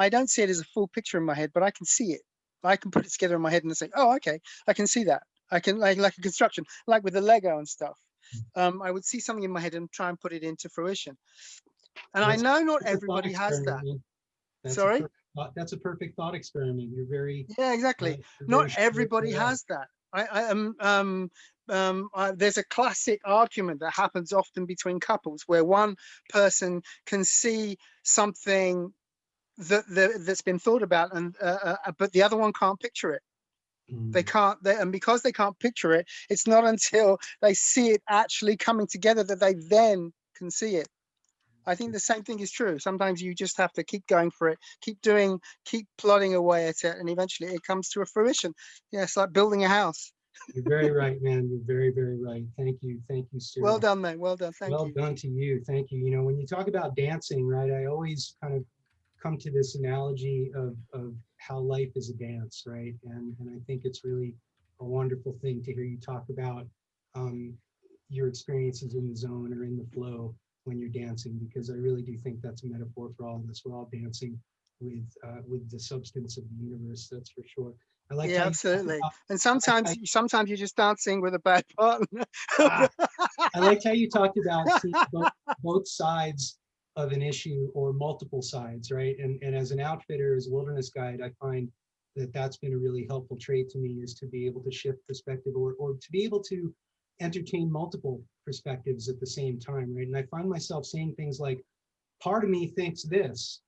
don't see it as a full picture in my head, but I can see it. I can put it together in my head and say, oh, okay, I can see that. I can, like a construction, like with the Lego and stuff. I would see something in my head and try and put it into fruition. And I know not everybody has that. That's Sorry? that's a perfect thought experiment. You're very, Yeah, exactly. you're very Not sure everybody right. has that. There's a classic argument that happens often between couples where one person can see something that's been thought about, and but the other one can't picture it. They can't, and because they can't picture it, it's not until they see it actually coming together that they then can see it. I think the same thing is true. Sometimes you just have to keep going for it, keep plodding away at it, and eventually it comes to a fruition. Yeah, it's like building a house. You're very right, man. You're very, very right. Thank you, Stuart. Well done, man. Well done. Thank you. Well done to you. Thank you. You know, when you talk about dancing, right, I always kind of come to this analogy of how life is a dance, right? And I think it's really a wonderful thing to hear you talk about your experiences in the zone or in the flow when you're dancing, because I really do think that's a metaphor for all of us. We're all dancing with the substance of the universe, that's for sure. I like Yeah, absolutely. And sometimes you're just dancing with a bad partner. I liked how you talked about seeing both sides of an issue, or multiple sides, right? And as an outfitter, as a wilderness guide, I find that that's been a really helpful trait to me, is to be able to shift perspective, or to be able to entertain multiple perspectives at the same time, right? And I find myself saying things like, part of me thinks this,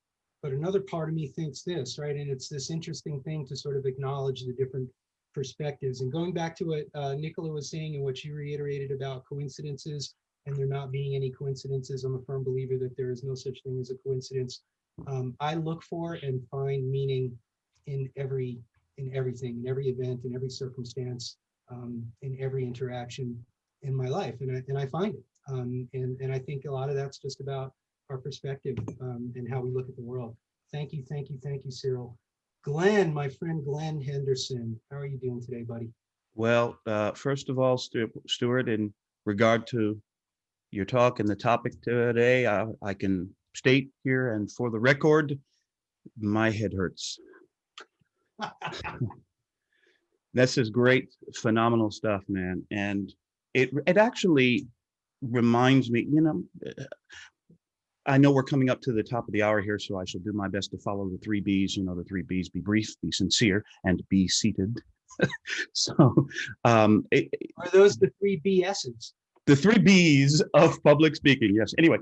but another part of me thinks this, right? And it's this interesting thing to sort of acknowledge the different perspectives. And going back to what Nicola was saying and what you reiterated about coincidences and there not being any coincidences, I'm a firm believer that there is no such thing as a coincidence. I look for and find meaning in everything, in every event, in every circumstance, in every interaction in my life, and I find it. And I think a lot of that's just about our perspective and how we look at the world. Thank you, Cyril. Glenn, my friend Glenn Henderson, how are you doing today, buddy? Well, first of all, Stuart, in regard to your talk and the topic today, I can state here and for the record, my head hurts. This is great, phenomenal stuff, man. And it actually reminds me, you know, I know we're coming up to the top of the hour here, so I shall do my best to follow the 3 B's, you know, the 3 B's: be brief, be sincere, and be seated. So are those the 3 BS's? The 3 B's of public speaking, yes. Anyway,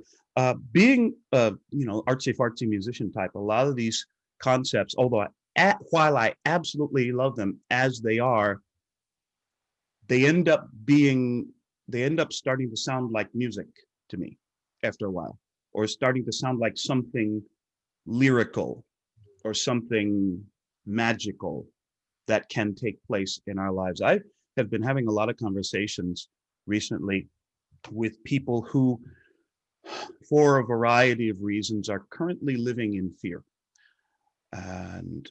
being you know, artsy-fartsy musician type, a lot of these concepts, although while I absolutely love them as they are, they end up starting to sound like music to me after a while, or starting to sound like something lyrical or something magical that can take place in our lives. I have been having a lot of conversations recently with people who, for a variety of reasons, are currently living in fear. And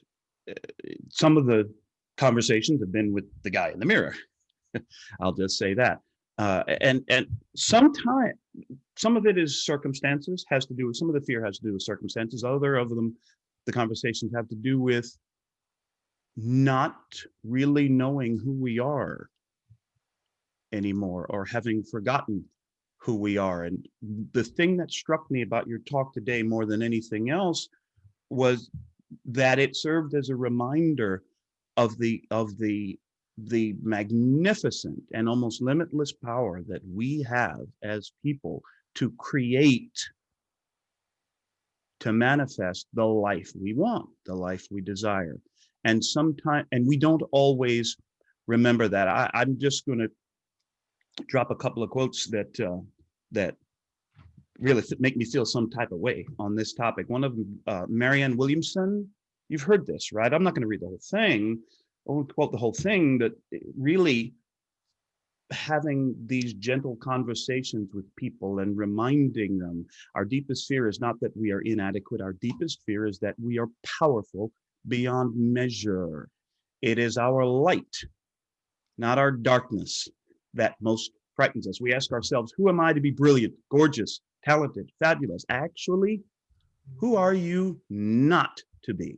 some of the conversations have been with the guy in the mirror. I'll just say that. And sometimes some of it is circumstances, has to do with, some of the fear has to do with circumstances. Other of them, the conversations have to do with not really knowing who we are anymore, or having forgotten who we are. And the thing that struck me about your talk today more than anything else was that it served as a reminder of the magnificent and almost limitless power that we have as people to create, to manifest the life we want, the life we desire. And sometimes, and we don't always remember that. I'm just going to drop a couple of quotes that really make me feel some type of way on this topic. One of them, Marianne Williamson. You've heard this, right? I'm not going to read the whole thing. I won't quote the whole thing, but really having these gentle conversations with people and reminding them our deepest fear is not that we are inadequate. Our deepest fear is that we are powerful beyond measure. It is our light, not our darkness, that most frightens us. We ask ourselves, who am I to be brilliant, gorgeous, talented, fabulous? Actually, who are you not to be?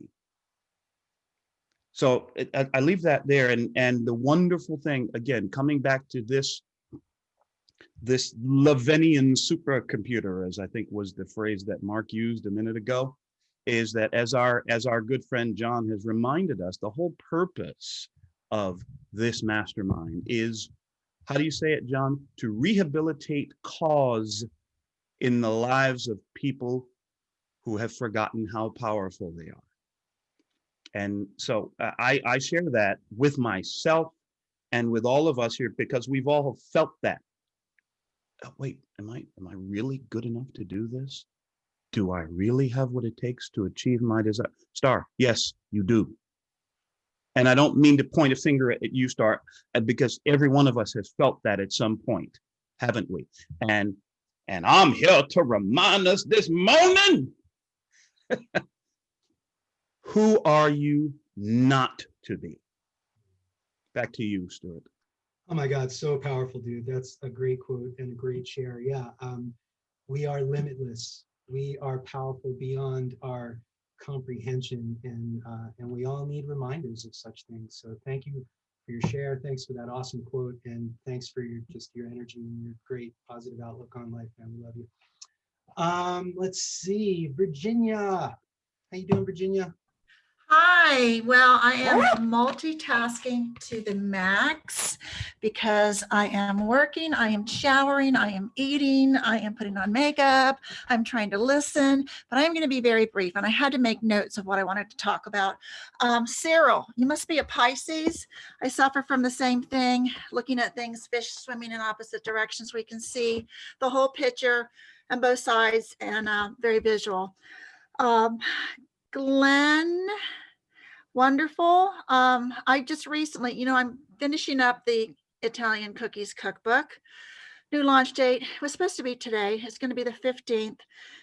So I leave that there. And the wonderful thing, again, coming back to this Lavenian supercomputer, as I think was the phrase that Mark used a minute ago, is that as our good friend John has reminded us, the whole purpose of this mastermind is, how do you say it, John? To rehabilitate cause in the lives of people who have forgotten how powerful they are. And so I share that with myself and with all of us here, because we've all felt that. Oh, wait, am I really good enough to do this? Do I really have what it takes to achieve my desire? Star, yes, you do. And I don't mean to point a finger at you, Star, because every one of us has felt that at some point, haven't we? And I'm here to remind us this morning, who are you not to be? Back to you, Stuart. Oh my God, so powerful, dude. That's a great quote and a great share. Yeah, we are limitless. We are powerful beyond our comprehension, and we all need reminders of such things. So thank you for your share. Thanks for that awesome quote, and thanks for your energy and your great positive outlook on life, man. We love you. Let's see, Virginia. How you doing, Virginia? Hi, well, I am multitasking to the max because I am working, I am showering, I am eating, I am putting on makeup, I'm trying to listen, but I'm going to be very brief, and I had to make notes of what I wanted to talk about. Cyril, you must be a Pisces. I suffer from the same thing, looking at things, fish swimming in opposite directions. We can see the whole picture on both sides, and very visual. Glenn, wonderful. I just recently, I'm finishing up the Italian cookies cookbook. New launch date was supposed to be today. It's going to be the 15th.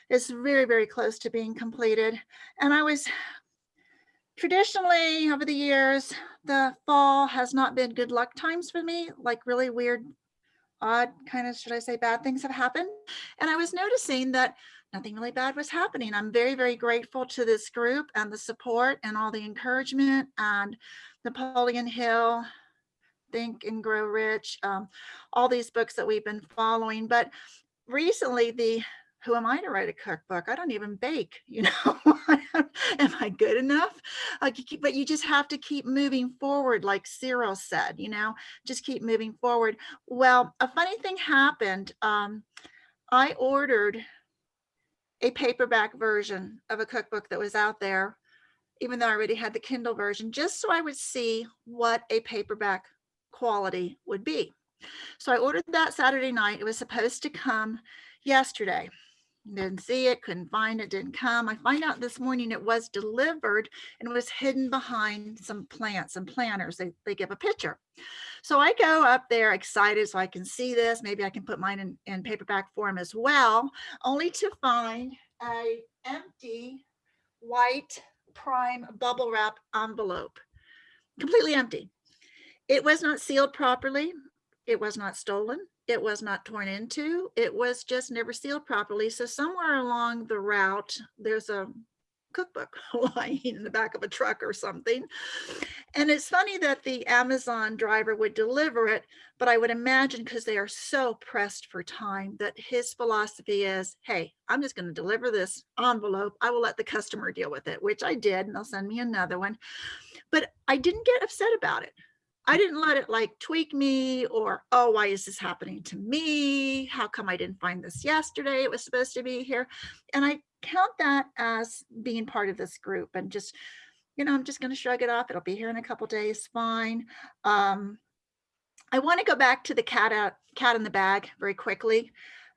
It's very, very close to being completed. And I was traditionally, over the years, the fall has not been good luck times for me, like really weird, odd kind of, should I say, bad things have happened. And I was noticing that nothing really bad was happening. I'm very, very grateful to this group and the support and all the encouragement, and Napoleon Hill, Think and Grow Rich, all these books that we've been following. But recently, who am I to write a cookbook? I don't even bake, Am I good enough? But you just have to keep moving forward, like Cyril said, just keep moving forward. Well, a funny thing happened. I ordered a paperback version of a cookbook that was out there, even though I already had the Kindle version, just so I would see what a paperback quality would be. So I ordered that Saturday night. It was supposed to come yesterday. Didn't see it, couldn't find it, didn't come. I find out this morning it was delivered and was hidden behind some plants and planters. They give a picture. So I go up there excited so I can see this. Maybe I can put mine in paperback form as well, only to find a empty white prime bubble wrap envelope, completely empty. It was not sealed properly. It was not stolen. It was not torn into. It was just never sealed properly. So somewhere along the route, there's a cookbook lying in the back of a truck or something. And it's funny that the Amazon driver would deliver it, but I would imagine, because they are so pressed for time, that his philosophy is, hey, I'm just going to deliver this envelope. I will let the customer deal with it, which I did, and they'll send me another one. But I didn't get upset about it. I didn't let it like tweak me or, oh, why is this happening to me? How come I didn't find this yesterday? It was supposed to be here. And I count that as being part of this group, and just, I'm just going to shrug it off. It'll be here in a couple of days. Fine. I want to go back to the cat in the bag very quickly.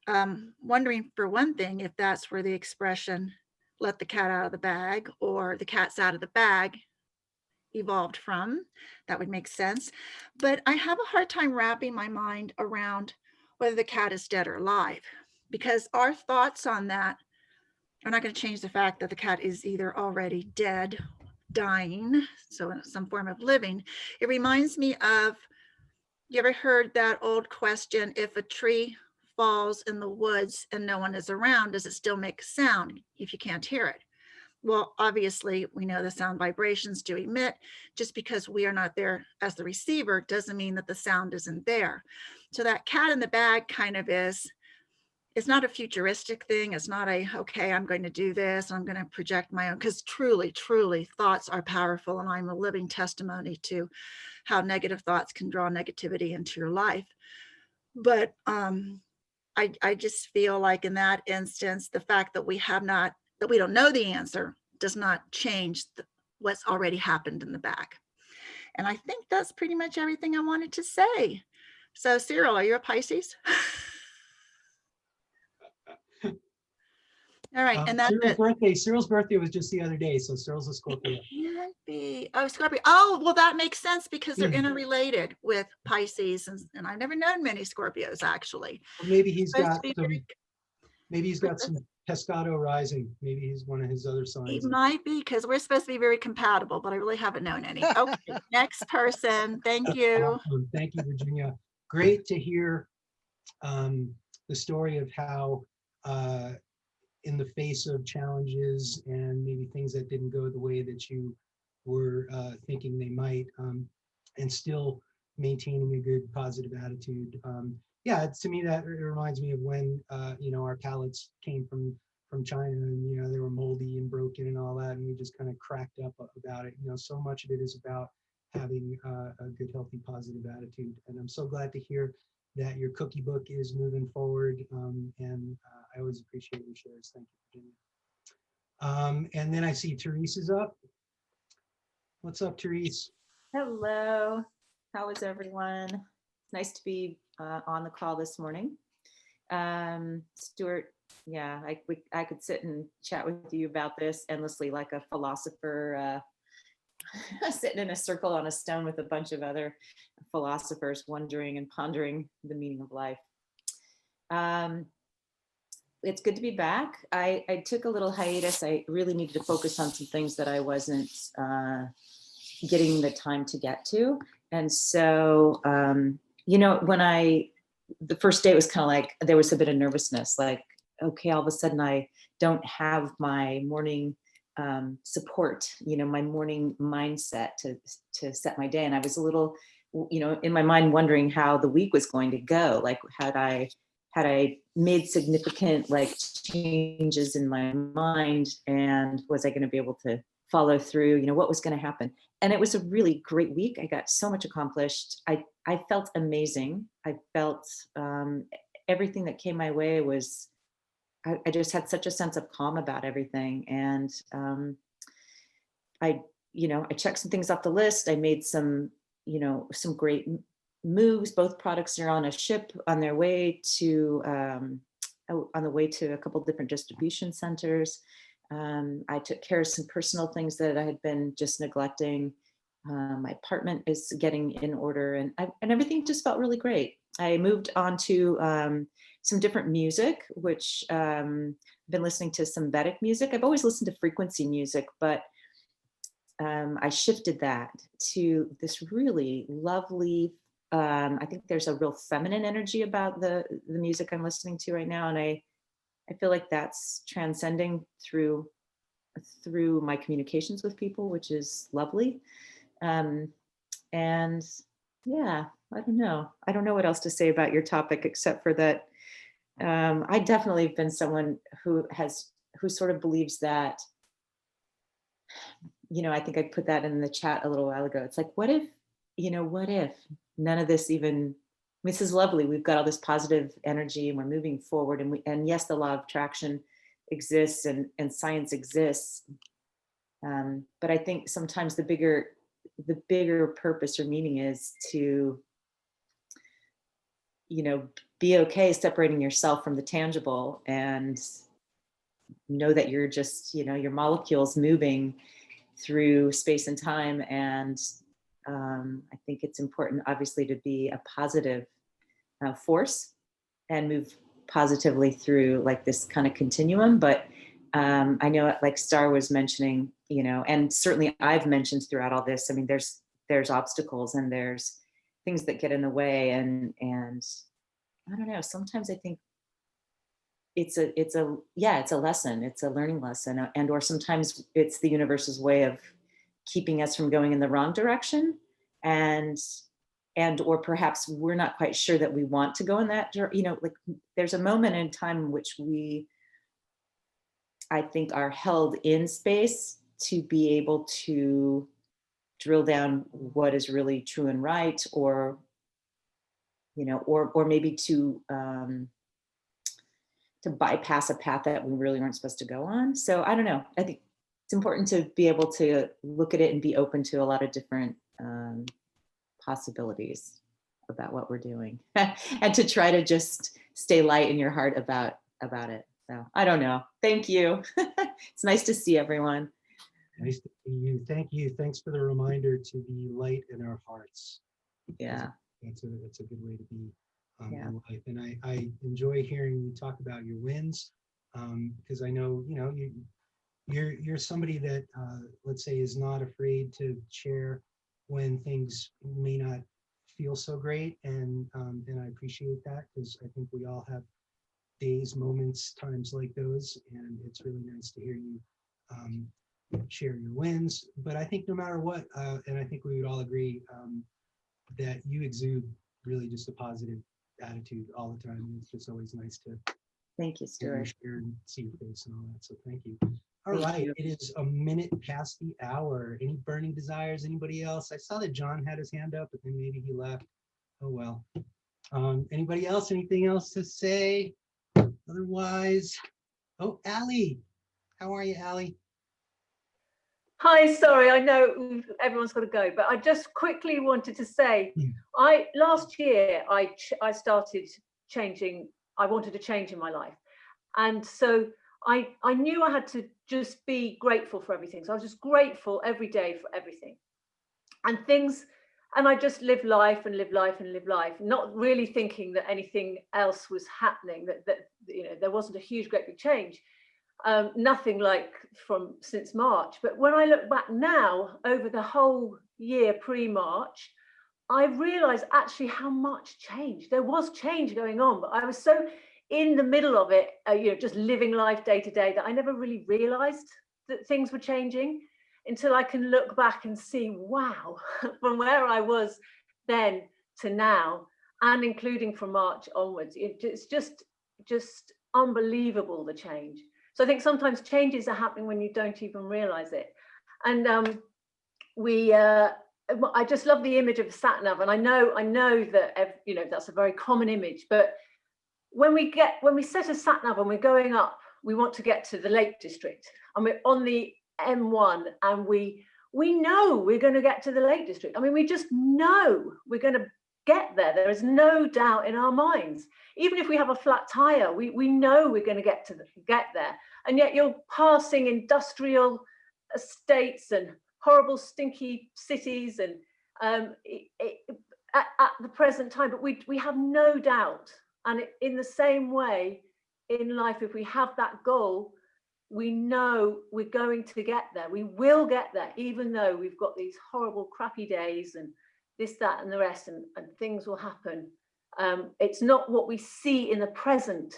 Wondering, for one thing, if that's where the expression let the cat out of the bag, or the cat's out of the bag, evolved from. That would make sense. But I have a hard time wrapping my mind around whether the cat is dead or alive, because our thoughts on that are not going to change the fact that the cat is either already dead, dying, so in some form of living. It reminds me of, you ever heard that old question, if a tree falls in the woods and no one is around, does it still make a sound if you can't hear it? Well, obviously, we know the sound vibrations do emit. Just because we are not there as the receiver doesn't mean that the sound isn't there. So that cat in the bag kind of is, it's not a futuristic thing. It's not a, okay, I'm going to do this. I'm going to project my own, because truly, truly thoughts are powerful. And I'm a living testimony to how negative thoughts can draw negativity into your life. But I just feel like in that instance, the fact that we don't know the answer does not change what's already happened in the back. And I think that's pretty much everything I wanted to say. So Cyril, are you a Pisces? All right, and that's Cyril's birthday was just the other day, so Cyril's a Scorpio. Can't be. Oh, Scorpio. Oh, well, that makes sense because they're interrelated with Pisces, and I've never known many Scorpios actually. Well, maybe he's got some Pescado rising. Maybe he's one of his other signs. It might be, because we're supposed to be very compatible, but I really haven't known any. Okay, next person. Thank you. Awesome. Thank you, Virginia. Great to hear the story of how in the face of challenges and maybe things that didn't go the way that you were thinking they might, and still maintaining a good positive attitude. Yeah, to me that it reminds me of when our pallets came from China, and they were moldy and broken and all that, and we just kind of cracked up about it. So much of it is about having a good, healthy, positive attitude. And I'm so glad to hear that your cookie book is moving forward, and I always appreciate your shares. Thank you, Virginia. And then I see Therese is up. What's up, Therese? Hello, how is everyone? It's nice to be on the call this morning. Stuart, yeah, I could sit and chat with you about this endlessly like a philosopher sitting in a circle on a stone with a bunch of other philosophers wondering and pondering the meaning of life. It's good to be back. I took a little hiatus. I really needed to focus on some things that I wasn't getting the time to get to. And so, when the first day was kind of like, there was a bit of nervousness, like, okay, all of a sudden I don't have my morning support, my morning mindset to set my day. And I was a little, in my mind wondering how the week was going to go. Like, had I made significant changes in my mind, and was I going to be able to follow through, what was going to happen? And it was a really great week. I got so much accomplished. I felt amazing. I felt everything that came my way was, I just had such a sense of calm about everything. And I checked some things off the list. I made some great moves. Both products are on a ship on their way to, on the way to a couple different distribution centers. I took care of some personal things that I had been just neglecting. My apartment is getting in order, and everything just felt really great. I moved on to some different music, which I've been listening to some Vedic music. I've always listened to frequency music, but I shifted that to this really lovely, I think there's a real feminine energy about the music I'm listening to right now. And I feel like that's transcending through my communications with people, which is lovely. And yeah, I don't know what else to say about your topic, except for that I definitely have been someone who sort of believes that, I think I put that in the chat a little while ago. It's like, what if none of this even, this is lovely. We've got all this positive energy and we're moving forward, and yes, the law of attraction exists and science exists. But I think sometimes the bigger purpose or meaning is to, be okay separating yourself from the tangible, and know that you're just, your molecules moving through space and time. And I think it's important, obviously, to be a positive force and move positively through this kind of continuum. But I know, like Star was mentioning, and certainly I've mentioned throughout all this, I mean, there's obstacles and there's things that get in the way, and I don't know, sometimes I think it's a lesson, it's a learning lesson, and or sometimes it's the universe's way of keeping us from going in the wrong direction. And and or perhaps we're not quite sure that we want to go in that, like there's a moment in time in which we, I think, are held in space to be able to drill down what is really true and right, or or maybe to bypass a path that we really weren't supposed to go on. So I don't know. I think it's important to be able to look at it and be open to a lot of different possibilities about what we're doing, and to try to just stay light in your heart about it. So I don't know. Thank you. It's nice to see everyone. Nice to see you. Thank you. Thanks for the reminder to be light in our hearts. Yeah. That's a good way to be Yeah. in life. And I enjoy hearing you talk about your wins, because I know, you're somebody that, let's say, is not afraid to share when things may not feel so great. And I appreciate that, because I think we all have days, moments, times like those. And it's really nice to hear you share your wins. But I think no matter what, and I think we would all agree that you exude really just a positive attitude all the time. It's just always nice to Thank you, Stuart. share and see your face and all that. So thank you. All Thank right, you. it is a minute past the hour. Any burning desires? Anybody else? I saw that John had his hand up, but then maybe he left. Oh well. Anybody else? Anything else to say? Otherwise, oh, Allie. How are you, Allie? Hi, sorry, I know everyone's got to go, but I just quickly wanted to say, last year I started changing. I wanted to change in my life, and so I knew I had to just be grateful for everything. So I was just grateful every day for everything, and I just live life and live life and live life, not really thinking that anything else was happening. That there wasn't a huge, great big change. Nothing like since March. But when I look back now over the whole year pre-March, I realized actually how much change. There was change going on, but I was so in the middle of it, just living life day to day, that I never really realized that things were changing until I can look back and see, wow, from where I was then to now, and including from March onwards, it's just unbelievable, the change. So I think sometimes changes are happening when you don't even realize it. And I just love the image of a sat nav, and I know that that's a very common image. But when we set a sat nav and we're going up, we want to get to the Lake District, and we're on the M1, and we know we're going to get to the Lake District. I mean, we just know we're going to get there. There is no doubt in our minds. Even if we have a flat tire, we know we're going to get there. And yet you're passing industrial estates and horrible, stinky cities, and at the present time. But we have no doubt. And in the same way, in life, if we have that goal, we know we're going to get there. We will get there, even though we've got these horrible, crappy days and this, that, and the rest, and things will happen. It's not what we see in the present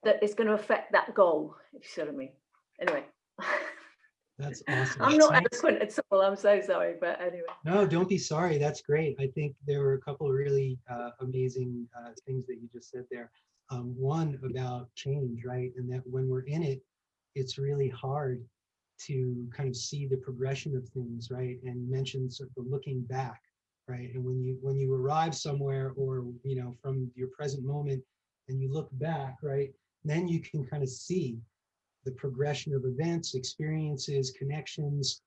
that is going to affect that goal, if you see what I mean. Anyway. That's awesome. I'm not eloquent at all. I'm so sorry, but anyway. No, don't be sorry. That's great. I think there were a couple of really amazing things that you just said there. One about change, right? And that when we're in it, it's really hard to kind of see the progression of things, right? And you mentioned sort of looking back, right? And when you arrive somewhere, or from your present moment, and you look back, right, then you can kind of see the progression of events, experiences, connections,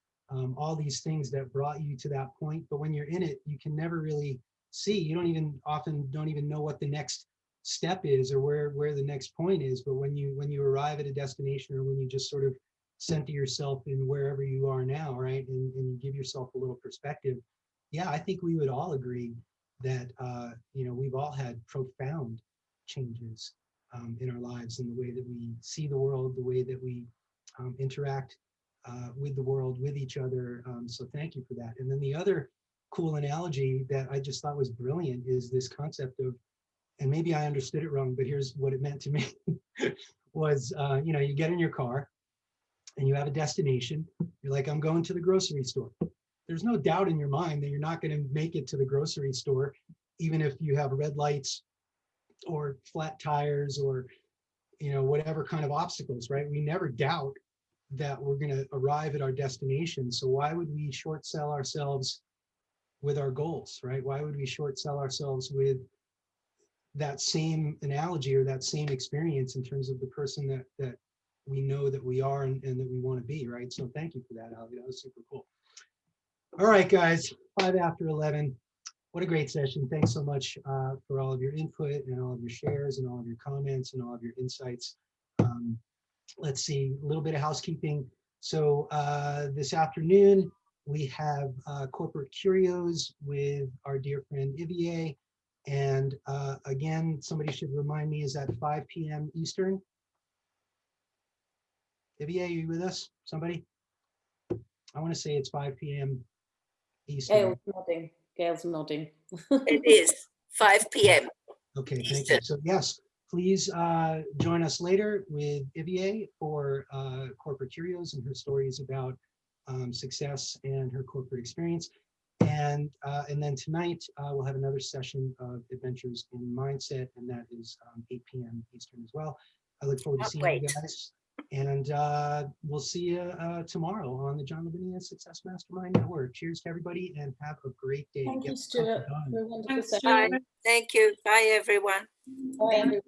all these things that brought you to that point. But when you're in it, you can never really see. You often don't even know what the next step is, or where the next point is. But when you arrive at a destination, or when you just sort of center yourself in wherever you are now, right, and you give yourself a little perspective, yeah, I think we would all agree that we've all had profound changes in our lives, in the way that we see the world, the way that we interact with the world, with each other. So thank you for that. And then the other cool analogy that I just thought was brilliant is this concept of, and maybe I understood it wrong, but here's what it meant to me, was, you get in your car and you have a destination. You're like, I'm going to the grocery store. there's no doubt in your mind that you're not going to make it to the grocery store, even if you have red lights or flat tires or, whatever kind of obstacles, right? We never doubt that we're going to arrive at our destination. So why would we short sell ourselves with our goals, right? Why would we short sell ourselves with that same analogy or that same experience in terms of the person that we know that we are and that we want to be, right? So thank you for that, Ali. That was super cool. All right, guys, 5 after 11. What a great session. Thanks so much for all of your input and all of your shares and all of your comments and all of your insights. Let's see, a little bit of housekeeping. So this afternoon, we have Corporate Curios with our dear friend Ivier. And again, somebody should remind me, is that 5 p.m. Eastern? Ivier, are you with us? Somebody? I want to say it's 5 p.m. Eastern. Gail's nodding. Gail's nodding. It is 5 p.m. Okay, thank you. So yes, please join us later with Ivier for Corporate Curios and her stories about success and her corporate experience. And then tonight we'll have another session of Adventures in Mindset, and that is 8 p.m. Eastern as well. I look forward to seeing you guys. And we'll see you tomorrow on the John Lavenia Success Mastermind Network. Cheers to everybody and have a great day. Thank you, Stuart. Bye. Thank you. Bye, everyone. Bye.